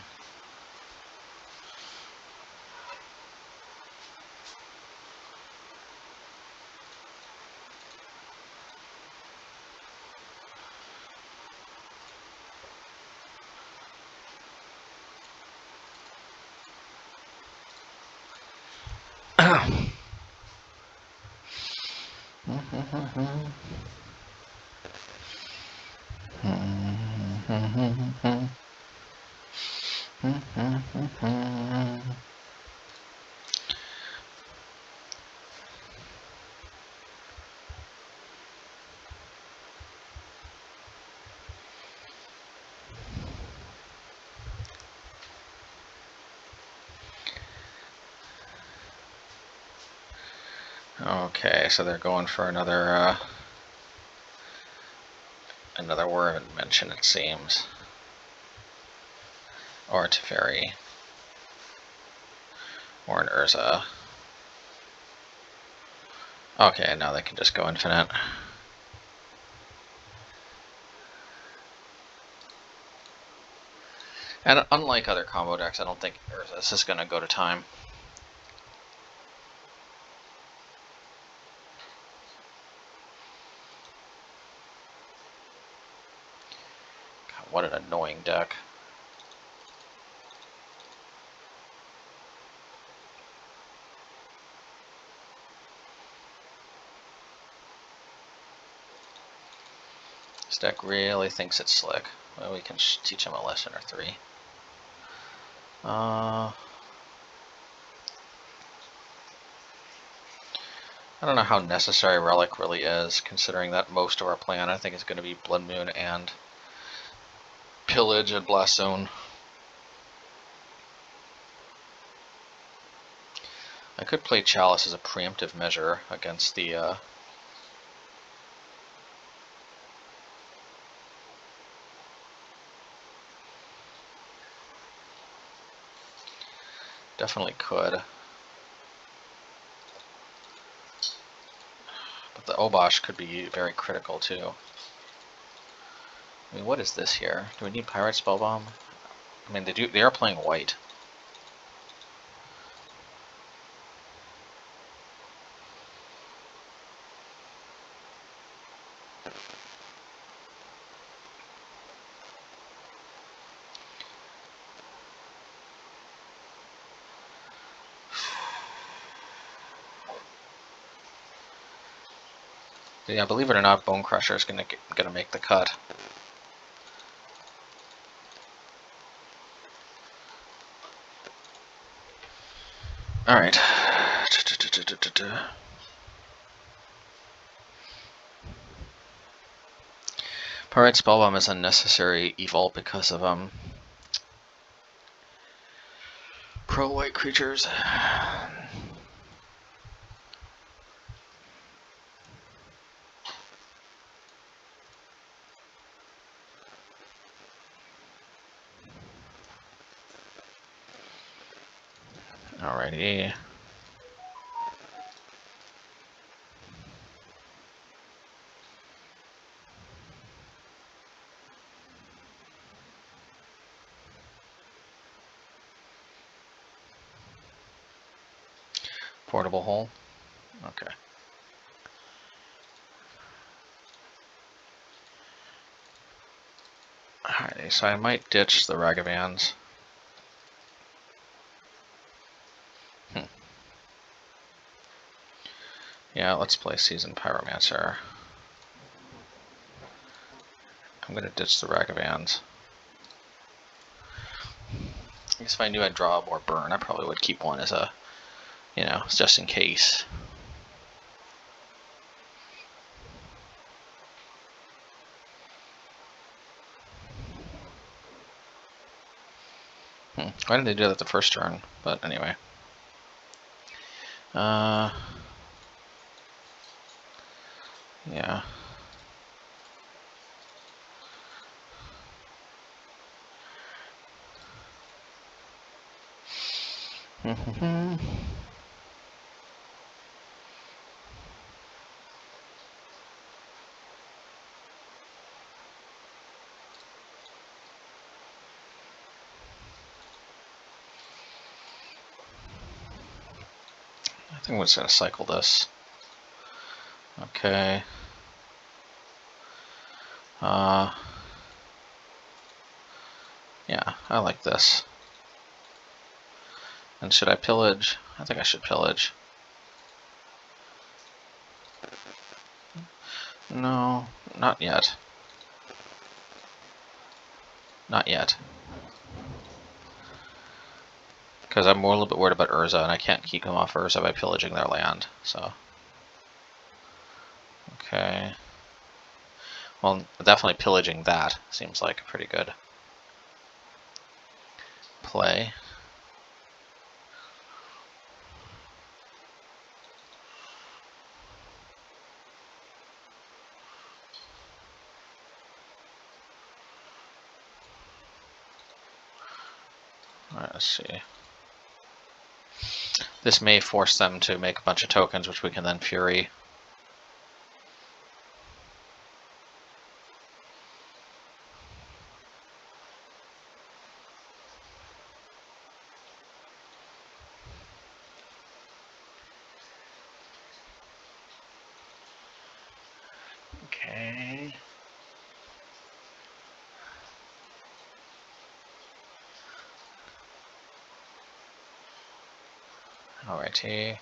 Okay, so they're going for another word mention, it seems. Or a Teferi. Or an Urza. Okay, now they can just go infinite. And unlike other combo decks, I don't think Urza is going to go to time. God, what an annoying deck. This deck really thinks it's slick. Well, we can teach him a lesson or three. I don't know how necessary Relic really is, considering that most of our plan, I think, is going to be Blood Moon and Pillage and Blast Zone. I could play Chalice as a preemptive measure against the definitely could. But the Obosh could be very critical too. I mean, what is this here? Do we need Pyrite Spellbomb? I mean, they are playing white. Yeah, believe it or not, Bonecrusher is gonna make the cut. All right. Pyrite Spellbomb is unnecessary evil because of pro white creatures. Alrighty. Portable hole. Okay. Alrighty, so I might ditch the Ragavans. Yeah, let's play Seasoned Pyromancer. I'm gonna ditch the Ragavans. I guess if I knew I'd draw more burn, I probably would keep one as a, you know, just in case. Why didn't they do that the first turn? But anyway. Yeah. think we're just going to cycle this. Okay. Yeah, I like this. And should I pillage? I think I should pillage. No, not yet. Not yet. Because I'm more a little bit worried about Urza, and I can't keep them off Urza by pillaging their land, so. Okay. Well, definitely pillaging that seems like a pretty good play. Alright, let's see. This may force them to make a bunch of tokens, which we can then Fury. Okay. Alrighty.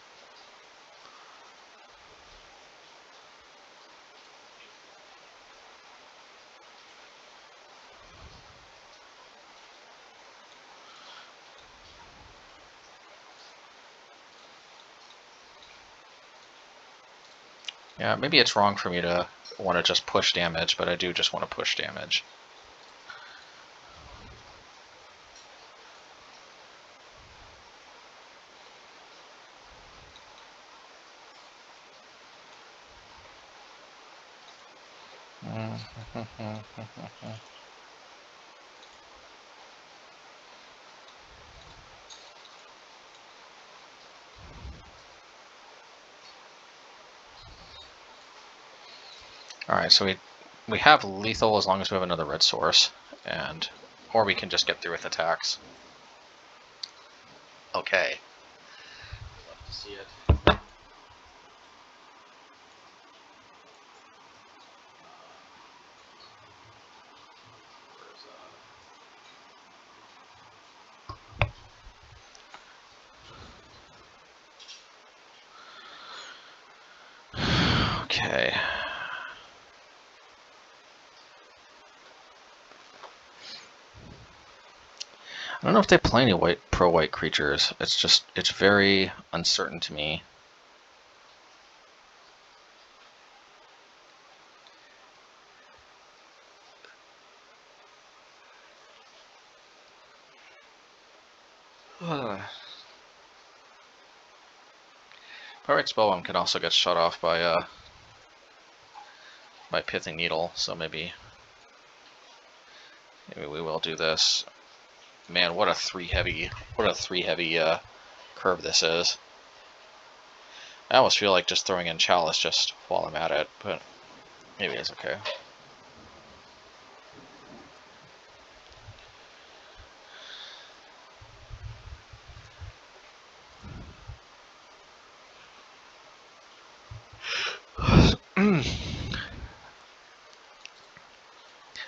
Yeah, maybe it's wrong for me to want to just push damage, but I do just want to push damage. Alright, so we have lethal as long as we have another red source, or we can just get through with attacks. Okay. Love to see it. Okay. I don't know if they play any pro-white creatures. It's very uncertain to me. Pyrite Spellbomb can also get shut off by Pithing Needle, so maybe we will do this. Man, what a three heavy curve this is. I almost feel like just throwing in Chalice just while I'm at it, but maybe it's okay.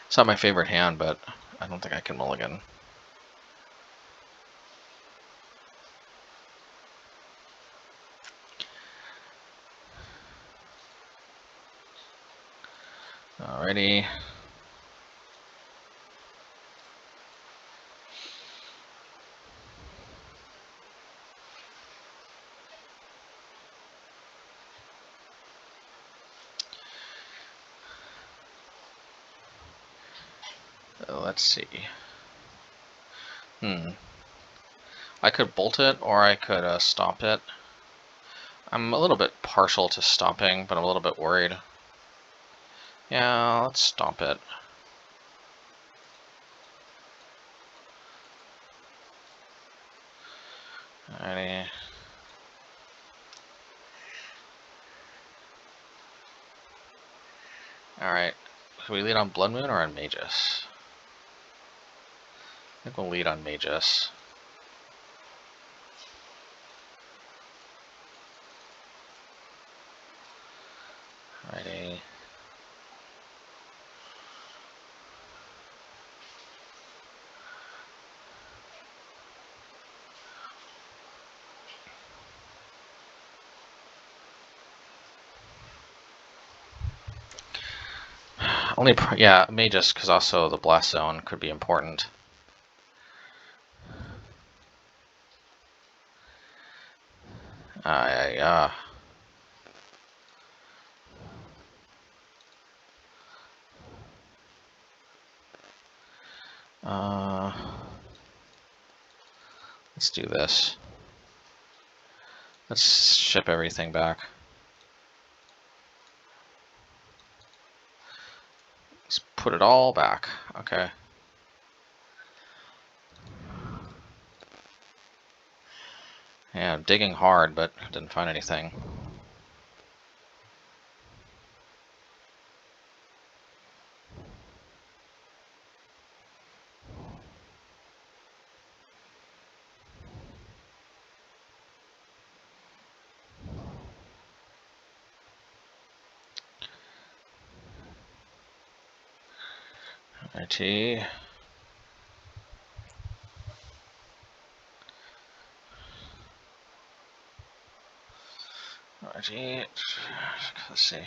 It's not my favorite hand, but I don't think I can mulligan. Alrighty. Let's see. I could bolt it, or I could stomp it. I'm a little bit partial to stomping, but I'm a little bit worried. Yeah, let's stomp it. Alrighty. Alright. Should we lead on Blood Moon or on Magus? I think we'll lead on Magus. Yeah, Magus, because also the Blast Zone could be important. Yeah. Let's do this. Let's ship everything back. Let's put it all back. Okay. Yeah, I'm digging hard, but didn't find anything. IT. IT. Let's see.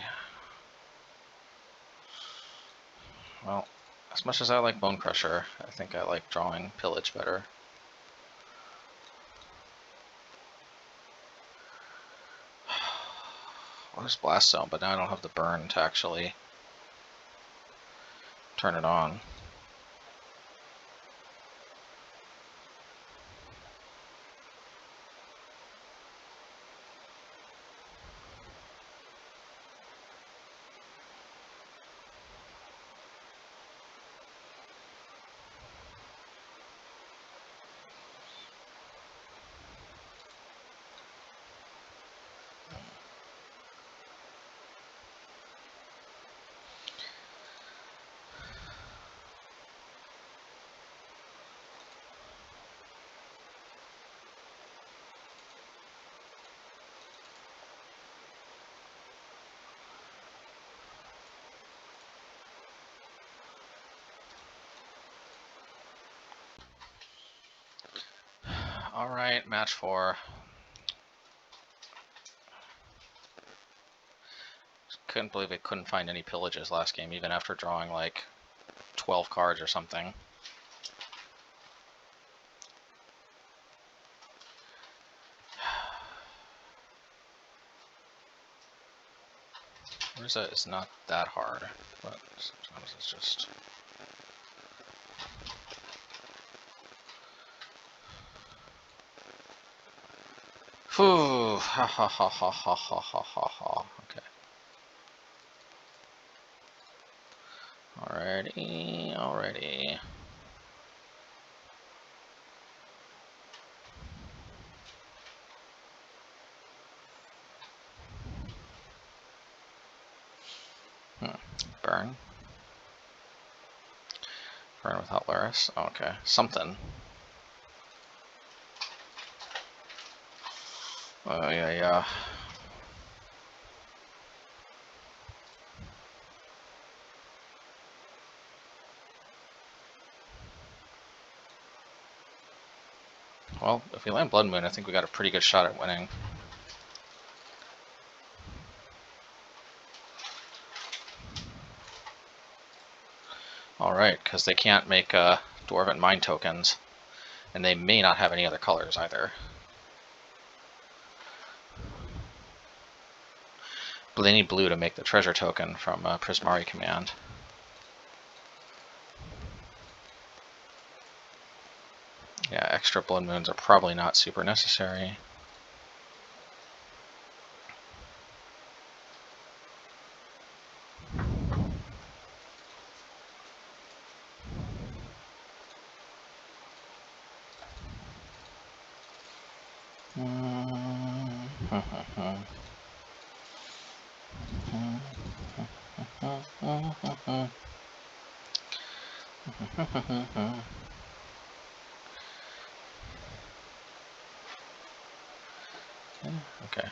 Well, as much as I like Bonecrusher, I think I like drawing Pillage better. Well, there's Blast Zone, but now I don't have the burn to actually turn it on. Alright, match 4. Couldn't believe I couldn't find any pillages last game, even after drawing like 12 cards or something. Urza is not that hard, but sometimes it's just... Phew, ha ha ha ha ha ha ha ha ha. Okay. Alrighty. Burn. Burn without Laris. Oh, okay. Something. Oh, yeah. Well, if we land Blood Moon, I think we got a pretty good shot at winning. Alright, because they can't make Dwarven Mine tokens, and they may not have any other colors either. But they need blue to make the treasure token from Prismari command. Yeah, extra Blood Moons are probably not super necessary. Okay.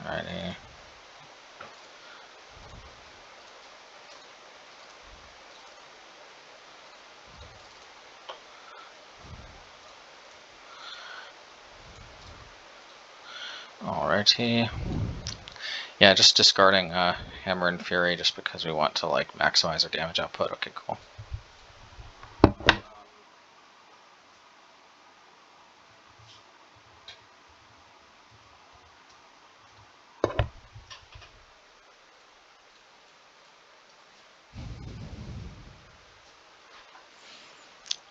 Alrighty. Alrighty. Yeah, just discarding Hammer and Fury just because we want to like maximize our damage output. Okay, cool.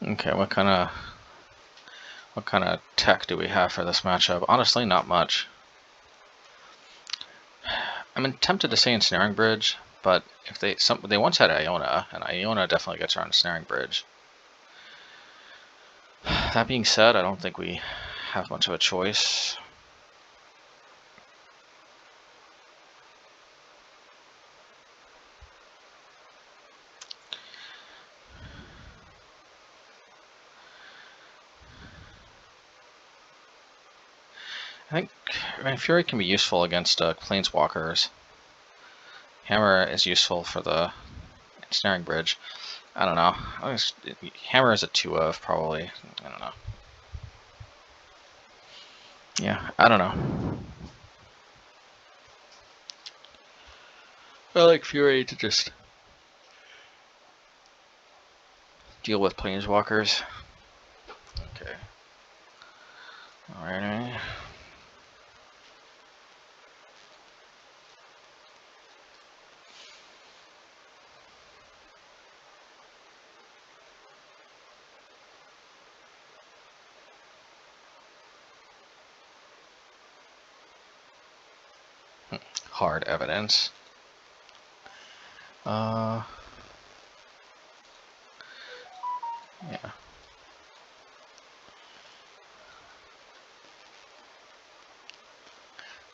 Okay, what kind of tech do we have for this matchup? Honestly, not much. I'm tempted to say Ensnaring Bridge, but if they once had Iona, and Iona definitely gets around Ensnaring Bridge. That being said, I don't think we have much of a choice. I mean, Fury can be useful against Planeswalkers. Hammer is useful for the Ensnaring Bridge. I don't know. Hammer is a 2 of, probably. I don't know. Yeah, I don't know. I like Fury to just deal with Planeswalkers. Okay. Alrighty. Hard evidence. Yeah.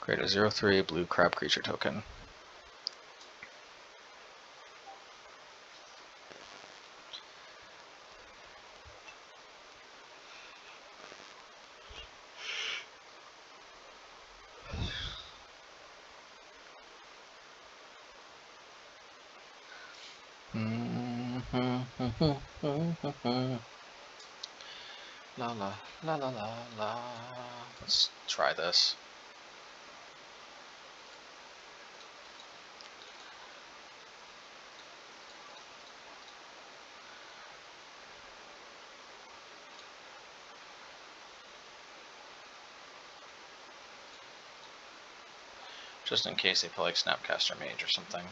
Create a 0/3 blue crab creature token. La la la la la la. Let's try this. Just in case they play like Snapcaster Mage or something.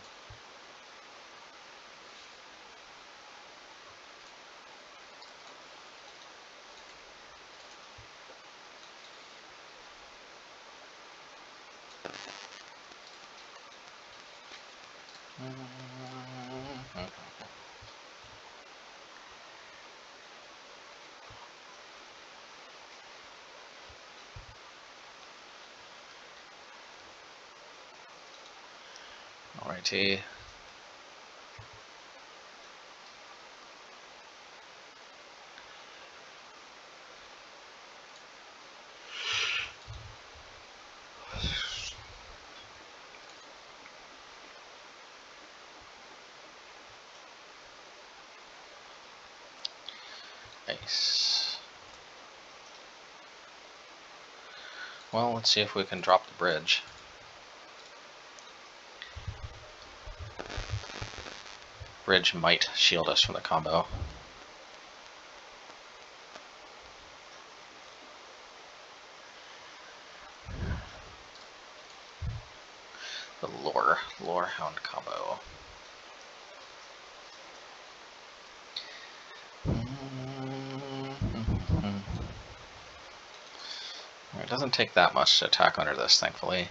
Alrighty. Nice. Well, let's see if we can drop the bridge. Bridge might shield us from the combo. The Lorehound combo. It doesn't take that much to attack under this, thankfully.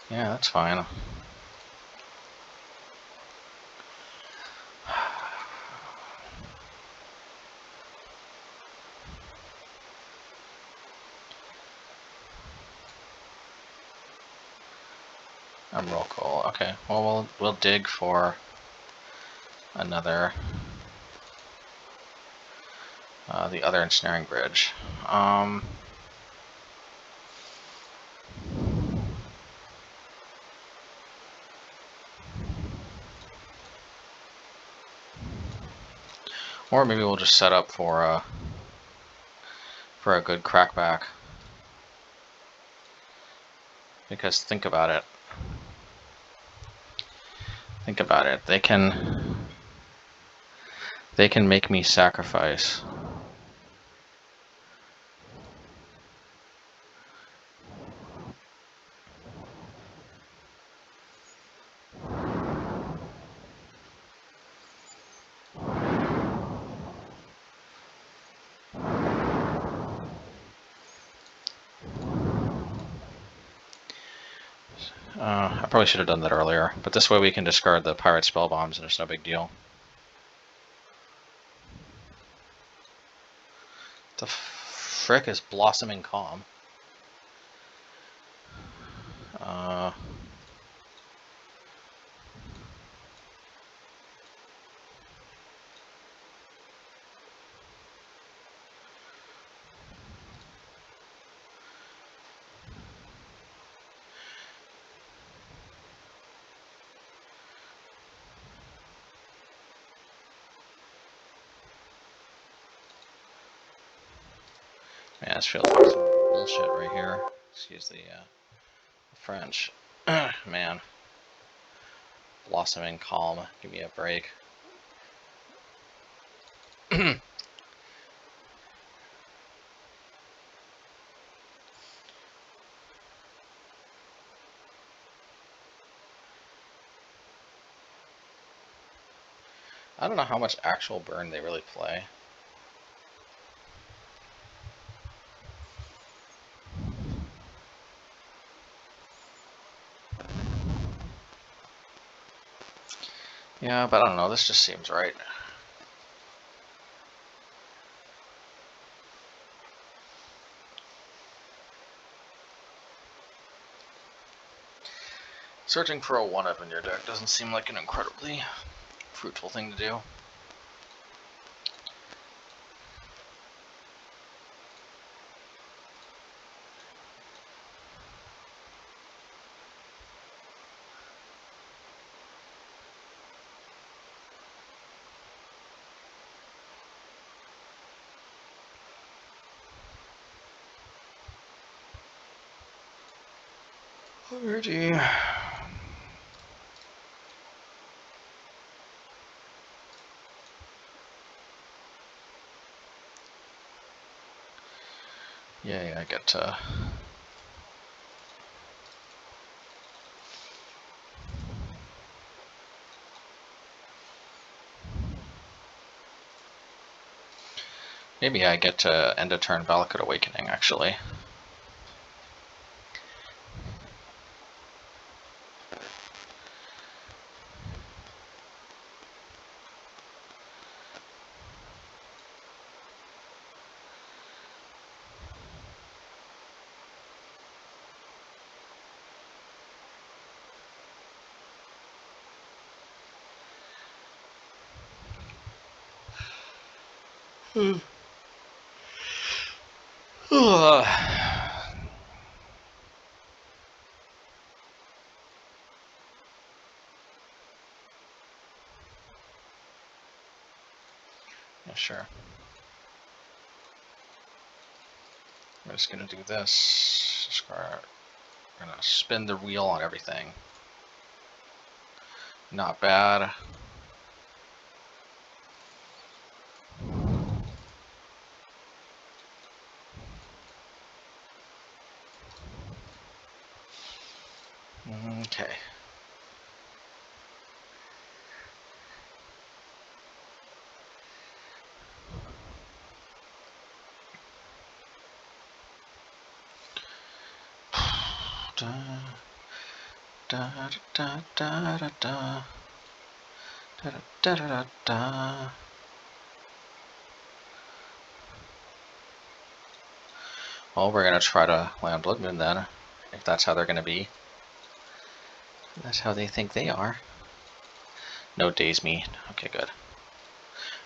Yeah, that's fine. I'm real cool. Okay, well we'll dig for another the other ensnaring bridge. Or maybe we'll just set up for a good crackback. Because think about it. Think about it. They can make me sacrifice. I probably should have done that earlier, but this way we can discard the Pyrite Spellbombs and it's no big deal. The frick is Blossoming Calm? Man, this feels like some bullshit right here. Excuse the French. Man. Blossoming Calm. Give me a break. I don't know how much actual burn they really play. Yeah, but I don't know, this just seems right. Searching for a 1-up in your deck doesn't seem like an incredibly fruitful thing to do. Alrighty. Yeah, I get maybe I get to end a turn Valakut Awakening, actually. Yeah, sure. We're just gonna do this. We're gonna spin the wheel on everything. Not bad. Okay. Well, we're gonna try to land Blood Moon then, if that's how they're gonna be. That's how they think they are. No Daze Me. Okay, good.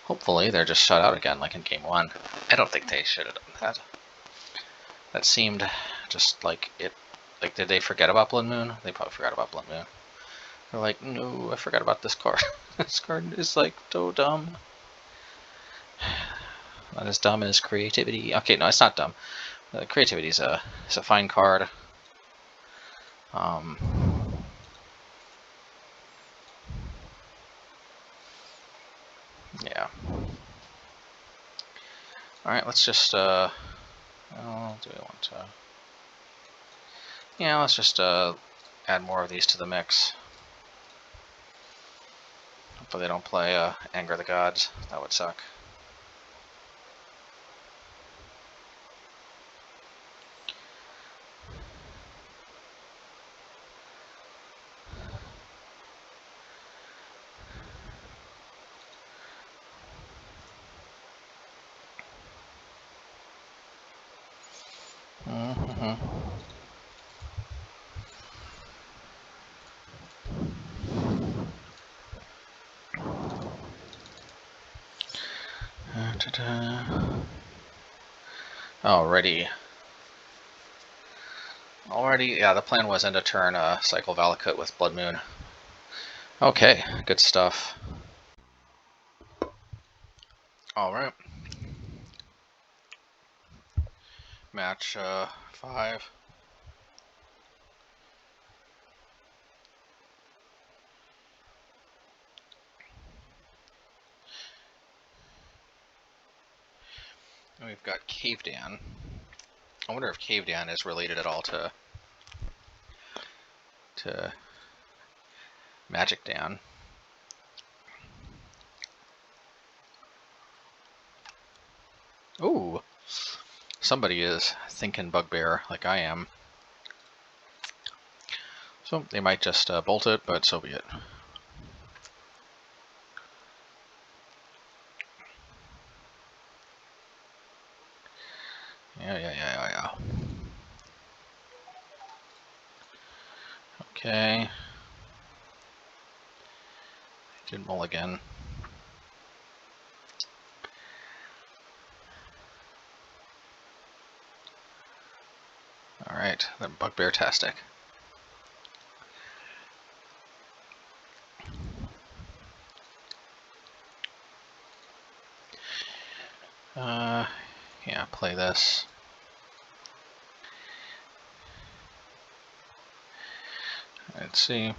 Hopefully they're just shut out again like in game 1. I don't think they should have done that. That seemed just like it. Like, did they forget about Blood Moon? They probably forgot about Blood Moon. They're like, no, I forgot about this card. This card is like so dumb. Not as dumb as creativity. Okay, no, it's not dumb. Creativity is a fine card. Yeah. All right, let's just. Do we want to? Yeah, let's just add more of these to the mix. Hopefully they don't play Anger the Gods. That would suck. Alrighty. Yeah, the plan was end of turn cycle Valakut with Blood Moon. Okay, good stuff. Alright. Match 5. And we've got Cave Dan. I wonder if Cave Dan is related at all to Magic Dan. Ooh, somebody is thinking Bugbear like I am. So they might just bolt it, but so be it. Yeah. Okay. Did mulligan. Alright, then Bugbear-tastic. Yeah, play this. Let's see.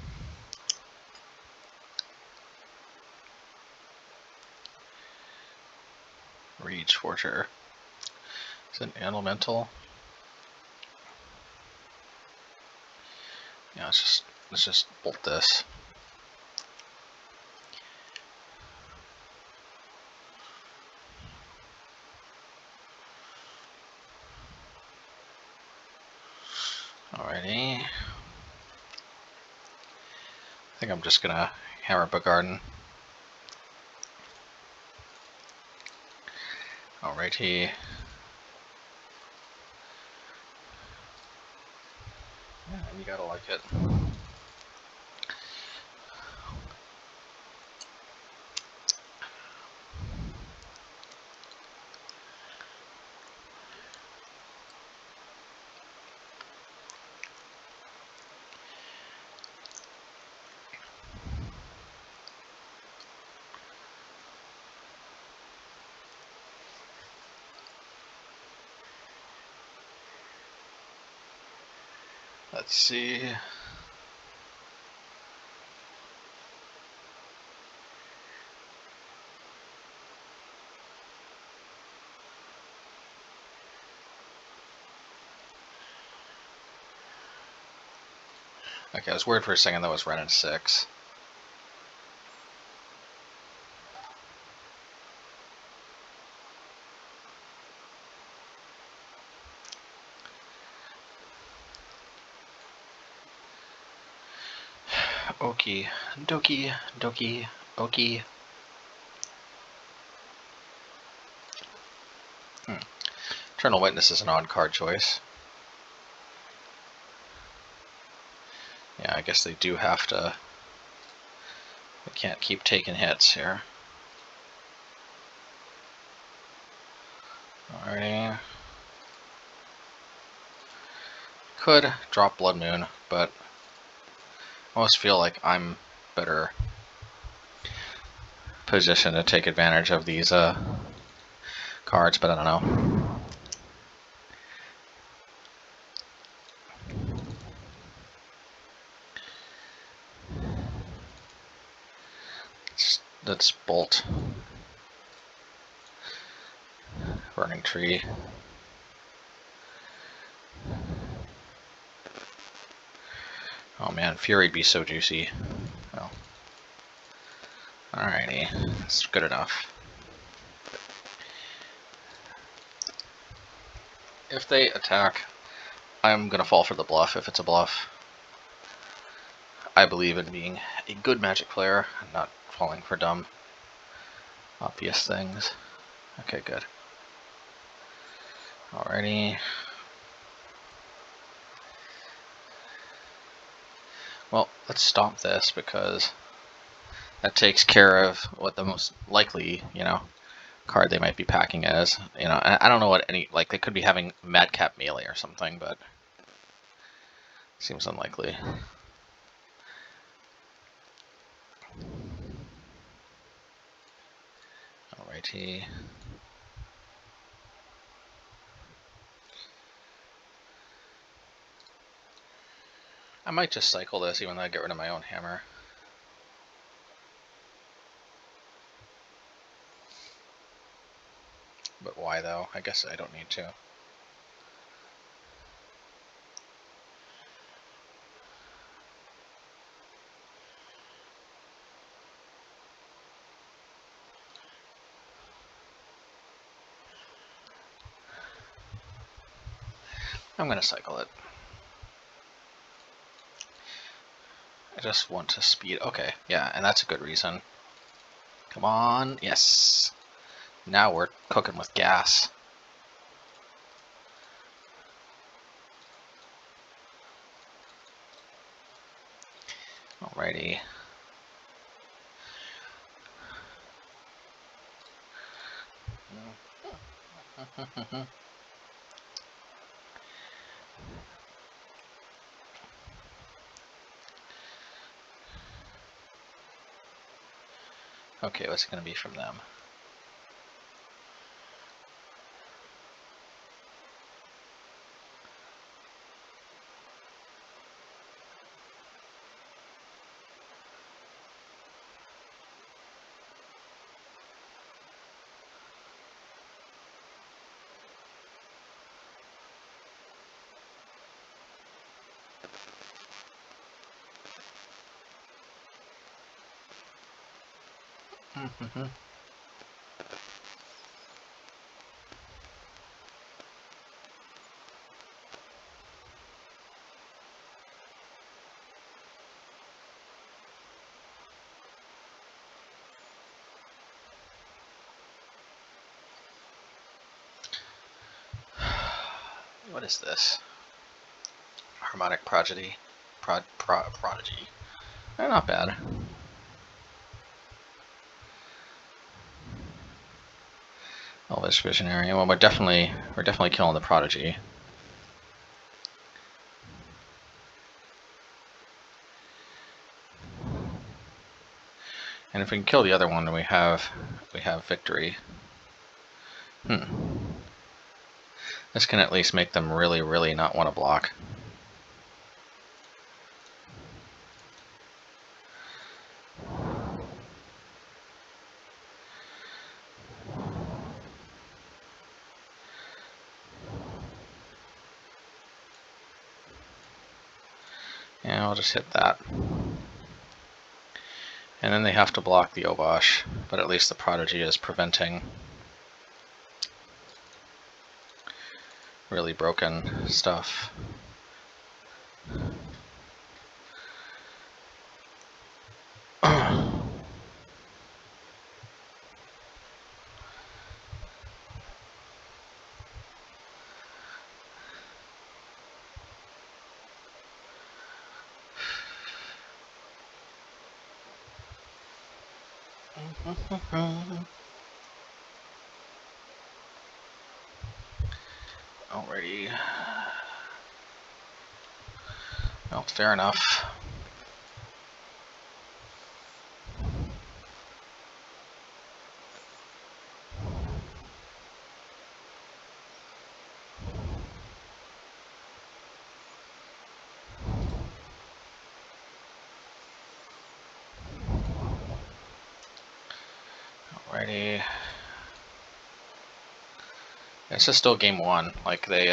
Reach Forger. Is it an elemental? Yeah, let's just bolt this. Alrighty. I think I'm just gonna hammer Bogargan. Alrighty. Yeah, and you gotta like it. Let's see. Okay, I was worried for a second that was running 6. Okie dokie, okie. Eternal Witness is an odd card choice. Yeah, I guess they do have to. They can't keep taking hits here. Alrighty. Could drop Blood Moon, but I almost feel like I'm better positioned to take advantage of these cards, but I don't know. Let's bolt. Burning Tree. Oh man, Fury'd be so juicy. Oh. Alrighty, that's good enough. If they attack, I'm gonna fall for the bluff if it's a bluff. I believe in being a good Magic player and not falling for dumb, obvious things. Okay, good. Alrighty. Well, let's stop this because that takes care of what the most likely, card they might be packing is. I don't know what like they could be having Madcap Melee or something, but seems unlikely. Alrighty. I might just cycle this even though I get rid of my own hammer. But why though? I guess I don't need to. I'm gonna cycle it. I just want to speed. Okay, yeah, and that's a good reason. Come on, yes. Now we're cooking with gas. Alrighty. Okay, what's it going to be from them? What is this? Harmonic Prodigy. Prodigy. They're not bad. Elvish Visionary. Well, we're definitely killing the Prodigy. And if we can kill the other one, then we have victory. This can at least make them really, really not want to block. Yeah, I'll just hit that. And then they have to block the Obosh, but at least the Prodigy is preventing really broken stuff. Alrighty. Well, fair enough. Alrighty. This is still game one. Like, they,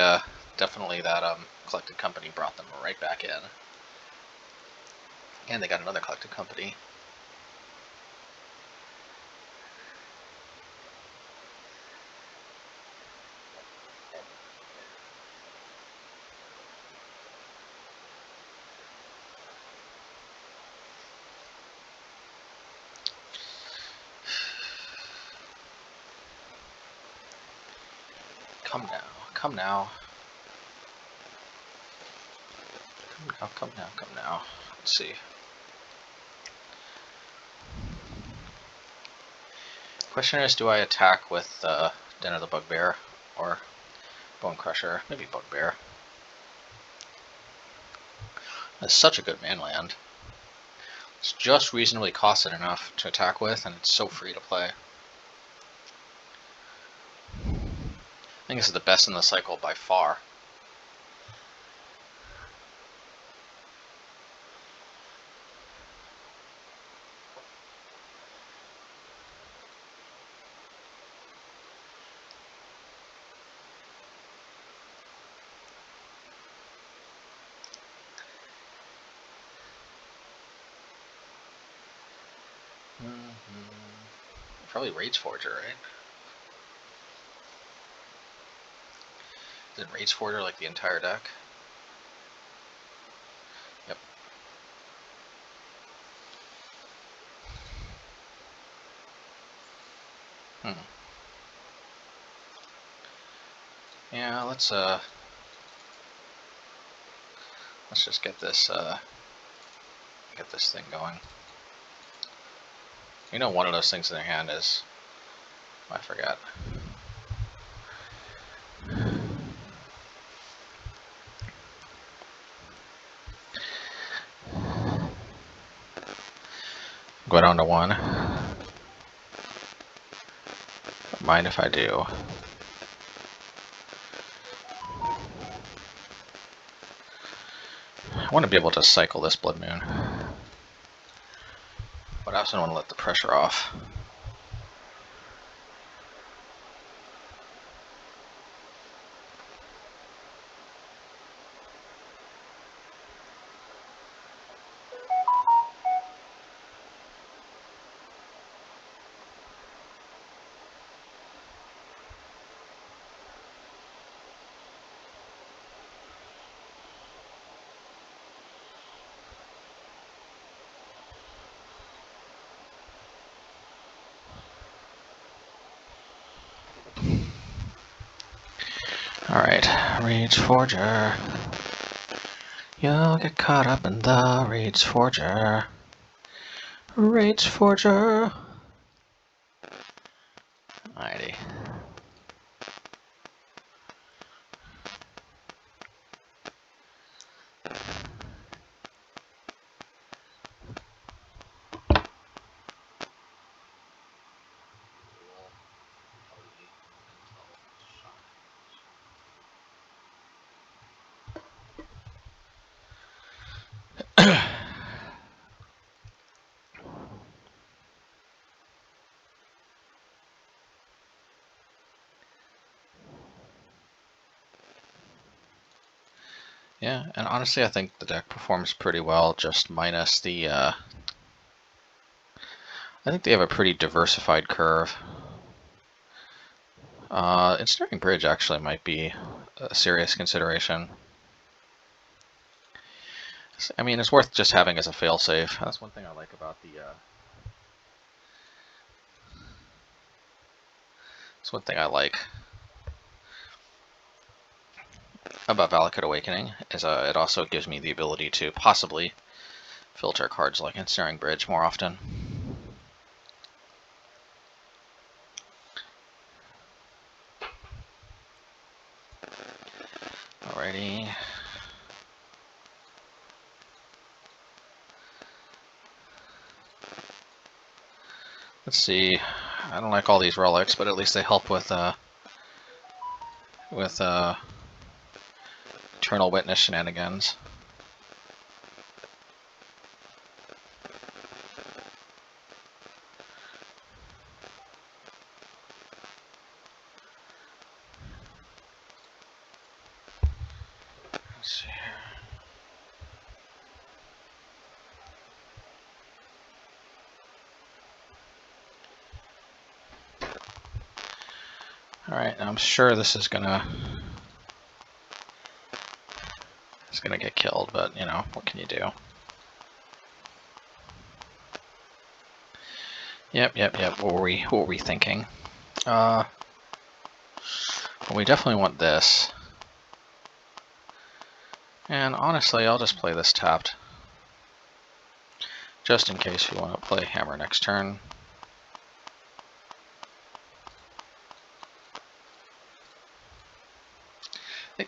definitely that, collected company brought them right back in. And they got another collected company. Come now, come now. Come now, come now, come now. Let's see. Question is, do I attack with Den of the Bugbear or Bonecrusher? Maybe Bugbear. That's such a good mainland. It's just reasonably costed enough to attack with, and it's so free to play. I think this is the best in the cycle by far. Probably Rage Forger, right? Is it Rage Forger like the entire deck? Yep. Yeah, let's just get this thing going. You know, one of those things in their hand is, I forgot. Go down to 1. Don't mind if I do. I want to be able to cycle this Blood Moon, but I also don't want to let the pressure off. Alright, Rage Forger. You'll get caught up in the Rage Forger. Rage Forger. Alrighty. Yeah, and honestly I think the deck performs pretty well, just minus the, I think they have a pretty diversified curve. Ensnaring Bridge actually might be a serious consideration. I mean, it's worth just having as a failsafe. That's one thing I like about the, that's one thing I like about Valakut Awakening, is it also gives me the ability to possibly filter cards like Ensnaring Bridge more often. Alrighty. Let's see. I don't like all these relics, but at least they help with Eternal Witness shenanigans. Let's see here. Alright, I'm sure this is gonna get killed, but you know, what can you do? Yep. What were we thinking? Well, we definitely want this. And honestly, I'll just play this tapped. Just in case you want to play Hammer next turn.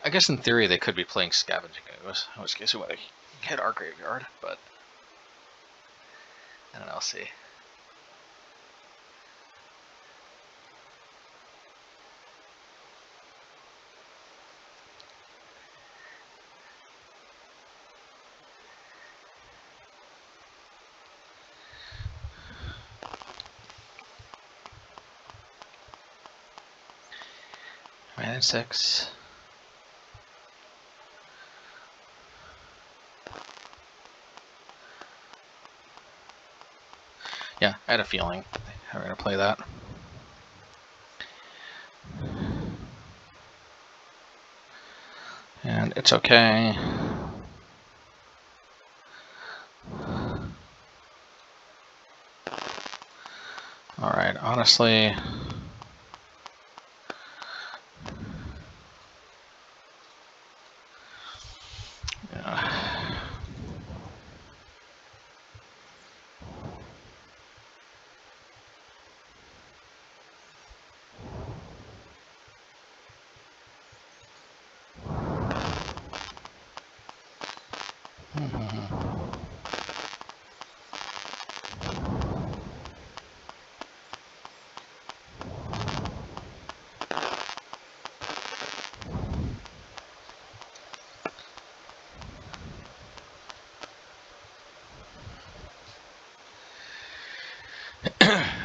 I guess in theory they could be playing Scavenging Ooze, in which case we want to hit our graveyard, but I don't know, I'll see. Mana 6. Yeah, I had a feeling they were going to play that. And it's okay. Alright, honestly...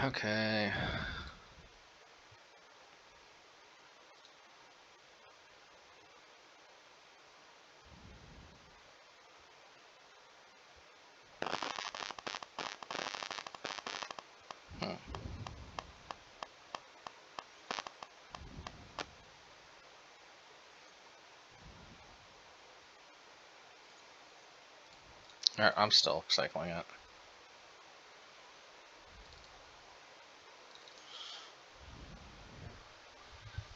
Okay. Alright, I'm still cycling it.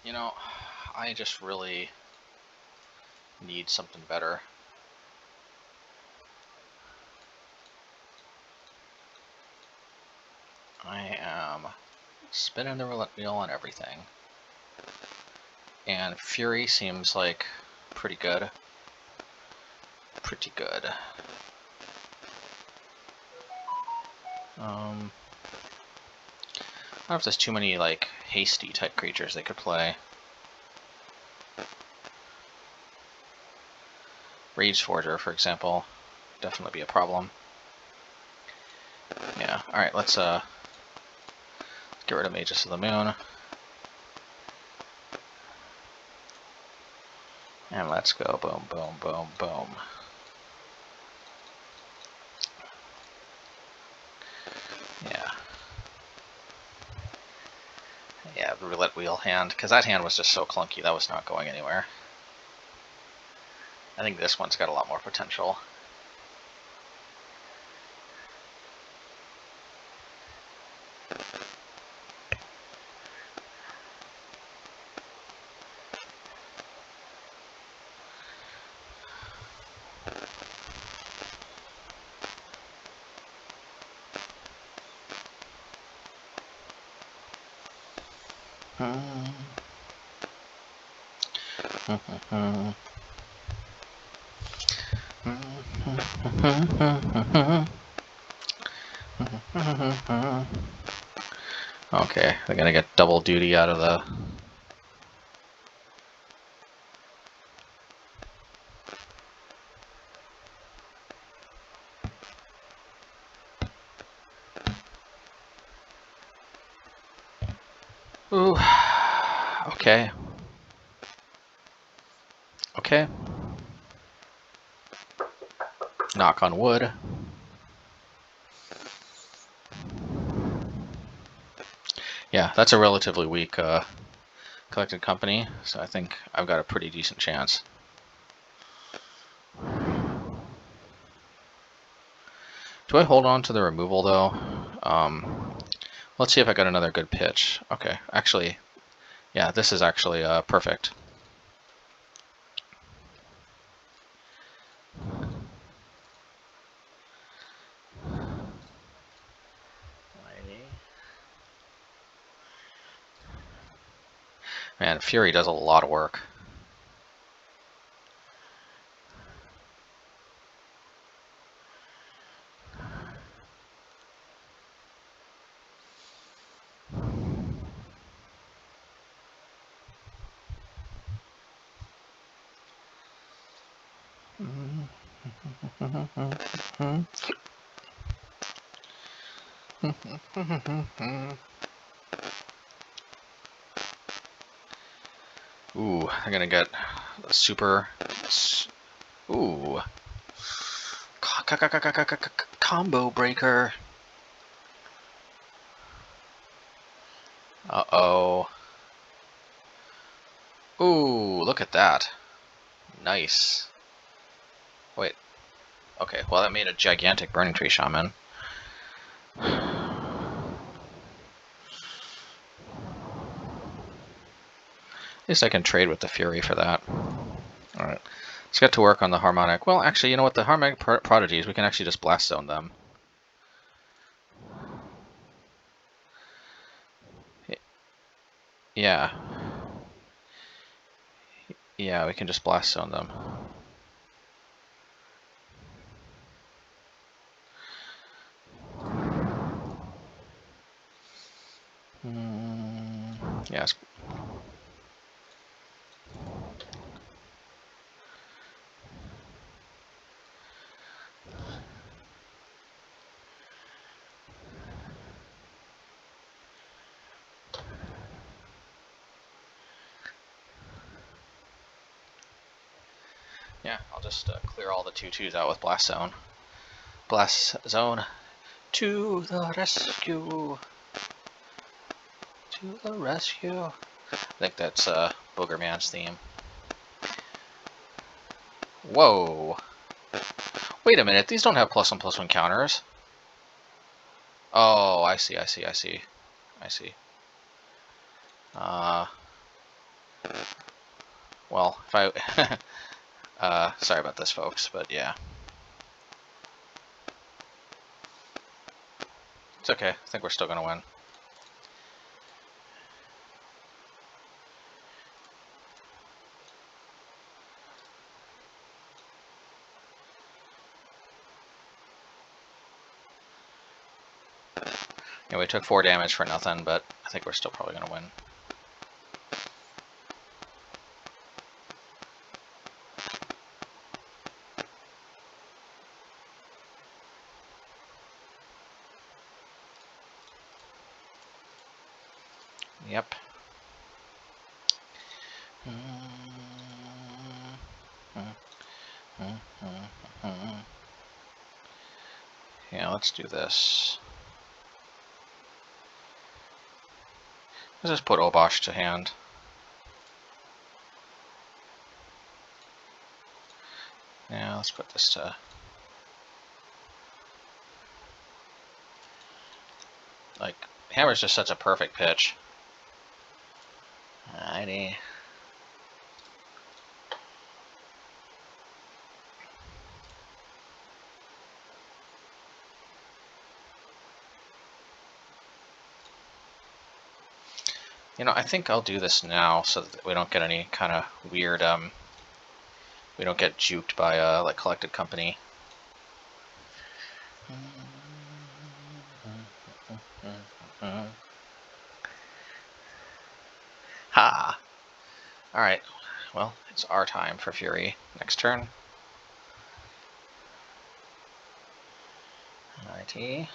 You know, I just really need something better. I am spinning the roulette wheel on everything. And Fury seems like pretty good. Pretty good. I don't know if there's too many like hasty type creatures they could play. Rage Forger, for example, definitely be a problem. Yeah, alright, let's get rid of Magus of the Moon. And let's go boom, boom, boom, boom. Yeah, the roulette wheel hand, because that hand was just so clunky, that was not going anywhere. I think this one's got a lot more potential. Okay, they're gonna get double duty out of the... Ooh. Okay. Okay. Knock on wood. Yeah, that's a relatively weak collected company, so I think I've got a pretty decent chance. Do I hold on to the removal, though? Let's see if I got another good pitch. Okay, actually, yeah, this is actually perfect. Man, Fury does a lot of work. Ooh, I'm gonna get a super... Ooh. Combo breaker. Uh-oh. Ooh, look at that. Nice. Wait. Okay, well that made a gigantic Burning Tree Shaman. At least I can trade with the Fury for that. Alright. Let's get to work on the Harmonic. Well, actually, you know what? The Harmonic Prodigies, we can actually just Blast Zone them. Yeah. Yeah, we can just Blast Zone them. Yes. Yeah, I'll just clear all the 2/2s out with Blast Zone. Blast Zone to the rescue. To the rescue. I think that's Bogarman's theme. Whoa. Wait a minute, these don't have +1/+1 counters. Oh, I see. Well, if I... sorry about this, folks, but yeah. It's okay. I think we're still going to win. Yeah, we took 4 damage for nothing, but I think we're still probably going to win. Yep. Yeah, let's do this. Let's just put Obosh to hand. Yeah, let's put this to... Like, Hammer's just such a perfect pitch. Alrighty. You know, I think I'll do this now so that we don't get any kind of weird we don't get juked by like Collected Company. Ha! Alright, well, it's our time for Fury. Next turn. Alrighty.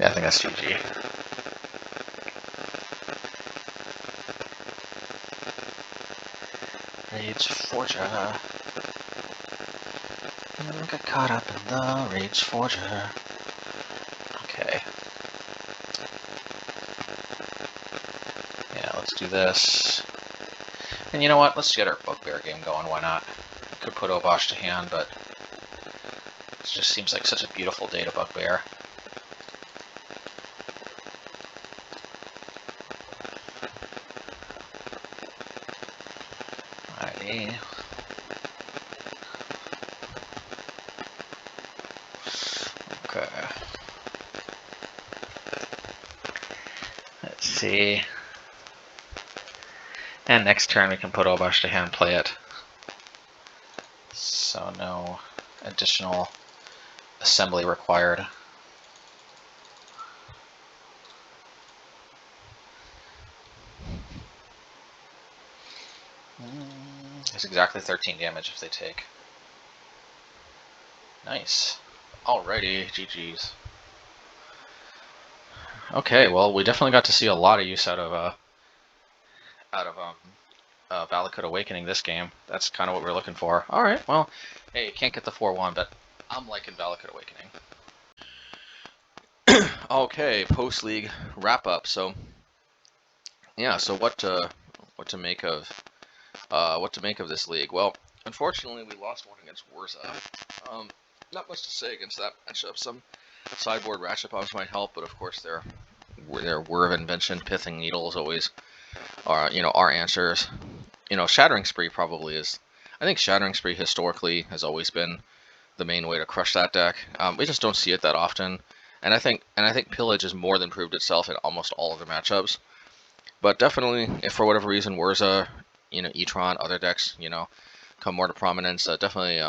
Yeah, I think that's GG. Rage Forger. Got caught up in the Rage Forger. Okay. Yeah, let's do this. And you know what? Let's get our Bugbear game going. Why not? Could put Obosh to hand, but it just seems like such a beautiful day to Bugbear. Alrighty. Okay. Let's see. And next turn we can put Obosh to hand, play it. So no additional assembly required. It's exactly 13 damage if they take. Nice. Alrighty, GG's. Okay, well, we definitely got to see a lot of use out of Valakut Awakening this game. That's kind of what we're looking for. Alright, well, hey, you can't get the 4-1, but I'm liking Valakut Awakening. Okay, post-league wrap-up. So, yeah, so what to make of this league? Well, unfortunately, we lost one against Urza. Not much to say against that matchup. Some sideboard ratchet bombs might help, but of course their Whir of Invention, Pithing Needles always are our answers. Shattering Spree probably is. I think Shattering Spree historically has always been the main way to crush that deck. We just don't see it that often, and I think Pillage has more than proved itself in almost all of the matchups. But definitely, if for whatever reason Urza, E-Tron, other decks, come more to prominence, definitely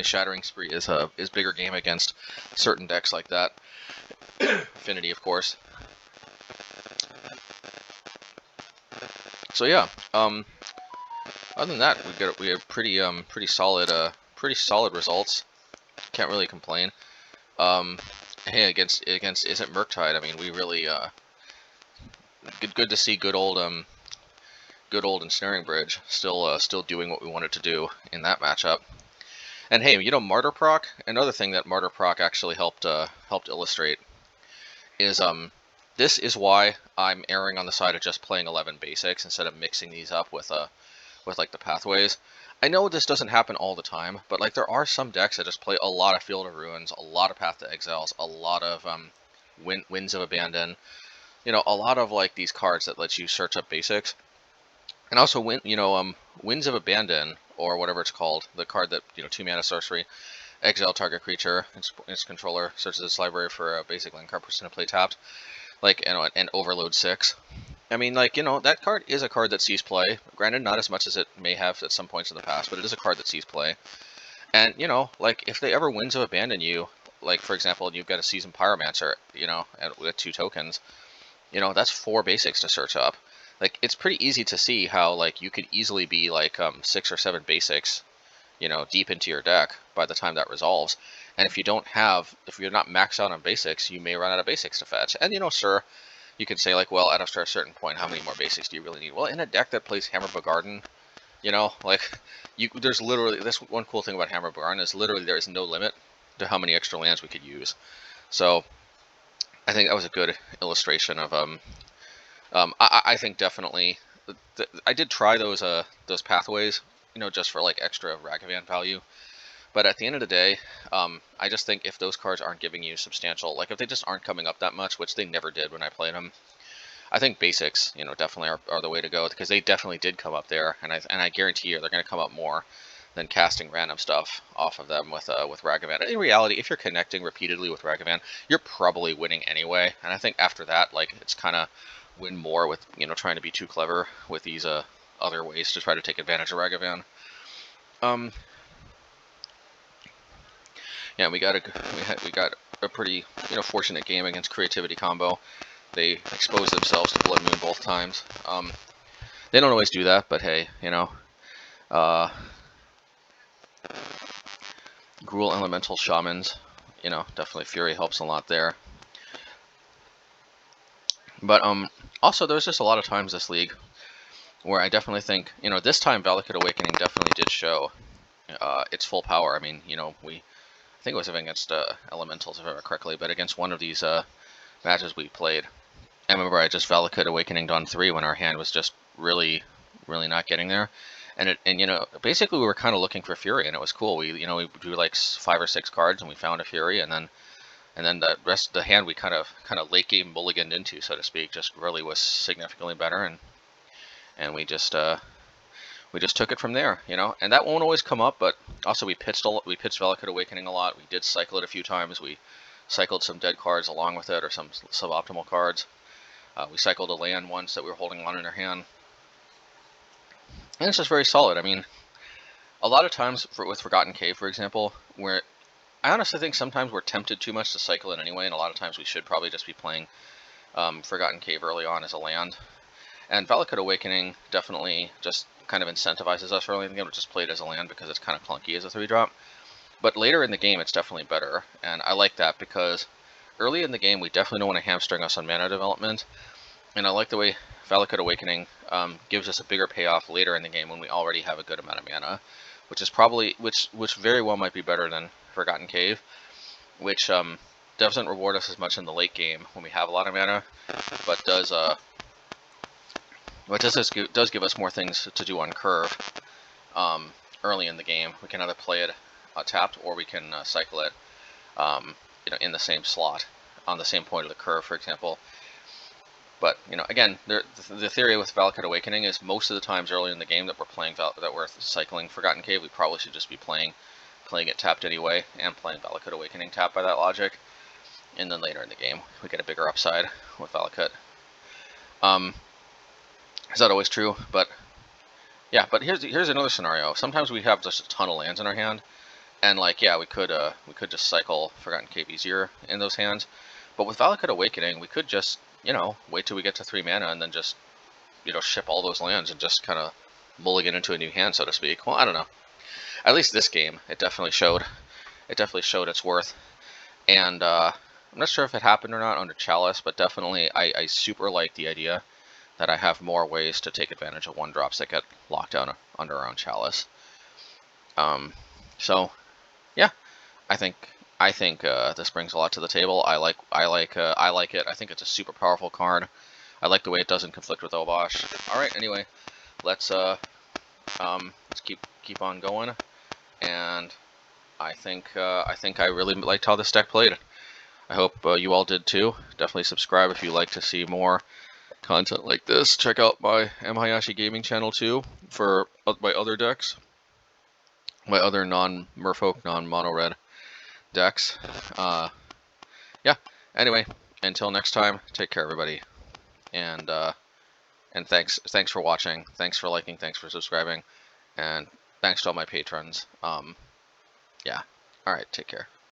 Shattering Spree is bigger game against certain decks like that. Affinity, of course. So yeah, other than that, we had pretty solid results. Can't really complain. Hey, against Izzet Murktide, I mean, we really good to see good old Ensnaring Bridge still doing what we wanted to do in that matchup. And hey, Martyr-Proc, another thing that Martyr-Proc actually helped illustrate is this is why I'm erring on the side of just playing 11 basics instead of mixing these up with like the pathways. I know this doesn't happen all the time, but like there are some decks that just play a lot of Field of Ruins, a lot of Path to Exiles, a lot of Winds of Abandon, a lot of like these cards that let you search up basics. And also Winds of Abandon, or whatever it's called, the card that 2-mana sorcery, exile target creature, its controller searches its library for a basic land card, puts into play tapped, like and overload 6. I mean, like, that card is a card that sees play. Granted, not as much as it may have at some points in the past, but it is a card that sees play. And, like, if they ever Winds of Abandon you, like, for example, you've got a Seasoned Pyromancer, with 2 tokens, that's 4 basics to search up. Like, it's pretty easy to see how, like, you could easily be, like, 6 or 7 basics, deep into your deck by the time that resolves. And if you're not maxed out on basics, you may run out of basics to fetch. And, sure, you could say like, well, at a certain point, how many more basics do you really need? Well, in a deck that plays Hammer Bogargan, you know, like, there's literally, this one cool thing about Hammer Bogargan is literally there is no limit to how many extra lands we could use. So I think that was a good illustration of I think definitely I did try those pathways, you know, just for like extra Ragavan value. But at the end of the day, I just think if those cards aren't giving you substantial, like if they just aren't coming up that much, which they never did when I played them, I think basics, you know, definitely are the way to go, because they definitely did come up there, and I guarantee you they're going to come up more than casting random stuff off of them with Ragavan. In reality, if you're connecting repeatedly with Ragavan, you're probably winning anyway. And I think after that, like, it's kind of win more with, you know, trying to be too clever with these other ways to try to take advantage of Ragavan. Yeah, we got a pretty, you know, fortunate game against Creativity Combo. They exposed themselves to Blood Moon both times. They don't always do that, but hey, you know. Gruul Elemental Shamans, you know, definitely Fury helps a lot there. But also there's just a lot of times this league where I definitely think, you know, this time Valakut Awakening definitely did show its full power. I mean, you know, I think it was against Elementals, if I remember correctly, but against one of these matches we played, I remember I just Valakut Awakeninged on 3 when our hand was just really not getting there. And you know, basically we were kind of looking for Fury, and it was cool. We drew like 5 or 6 cards, and we found a Fury, and then the rest of the hand we kind of late game mulliganed into, so to speak, just really was significantly better, and we just took it from there, you know. And that won't always come up, but also we pitched Valakut Awakening a lot. We did cycle it a few times. We cycled some dead cards along with it, or some suboptimal cards. We cycled a land once that we were holding on in our hand. And it's just very solid. I mean, a lot of times with Forgotten Cave, for example, where I honestly think sometimes we're tempted too much to cycle it anyway, and a lot of times we should probably just be playing Forgotten Cave early on as a land. And Valakut Awakening definitely just kind of incentivizes us early in the game to just play it as a land because it's kind of clunky as a 3-drop. But later in the game, it's definitely better, and I like that because early in the game, we definitely don't want to hamstring us on mana development, and I like the way Valakut Awakening gives us a bigger payoff later in the game when we already have a good amount of mana, which is probably which very well might be better than Forgotten Cave, which doesn't reward us as much in the late game when we have a lot of mana, but does give us more things to do on curve early in the game. We can either play it tapped, or we can cycle it you know, in the same slot on the same point of the curve, for example. But you know, again, the theory with Valakut Awakening is most of the times early in the game that we're cycling Forgotten Cave, we probably should just be playing it tapped anyway, and playing Valakut Awakening tapped by that logic. And then later in the game, we get a bigger upside with Valakut. Is that always true? But yeah, but here's another scenario. Sometimes we have just a ton of lands in our hand, and like, yeah, we could just cycle Forgotten Cave easier in those hands. But with Valakut Awakening, we could just, you know, wait till we get to 3 mana and then just, you know, ship all those lands and just kind of mulligan into a new hand, so to speak. Well, I don't know. At least this game, it definitely showed its worth. And I'm not sure if it happened or not under Chalice, but definitely I super like the idea that I have more ways to take advantage of 1-drops that get locked down under our own Chalice. So yeah, I think this brings a lot to the table. I like it. I think it's a super powerful card. I like the way it doesn't conflict with Obosh. All right, anyway, let's keep on going. And I think I really liked how this deck played. I hope you all did too. Definitely subscribe if you like to see more content like this. Check out my MHayashi gaming channel too for my other decks, my other non-Merfolk, non-mono red decks. Yeah. Anyway, until next time, take care, everybody, and thanks for watching. Thanks for liking. Thanks for subscribing, and thanks to all my patrons. Yeah. All right. Take care.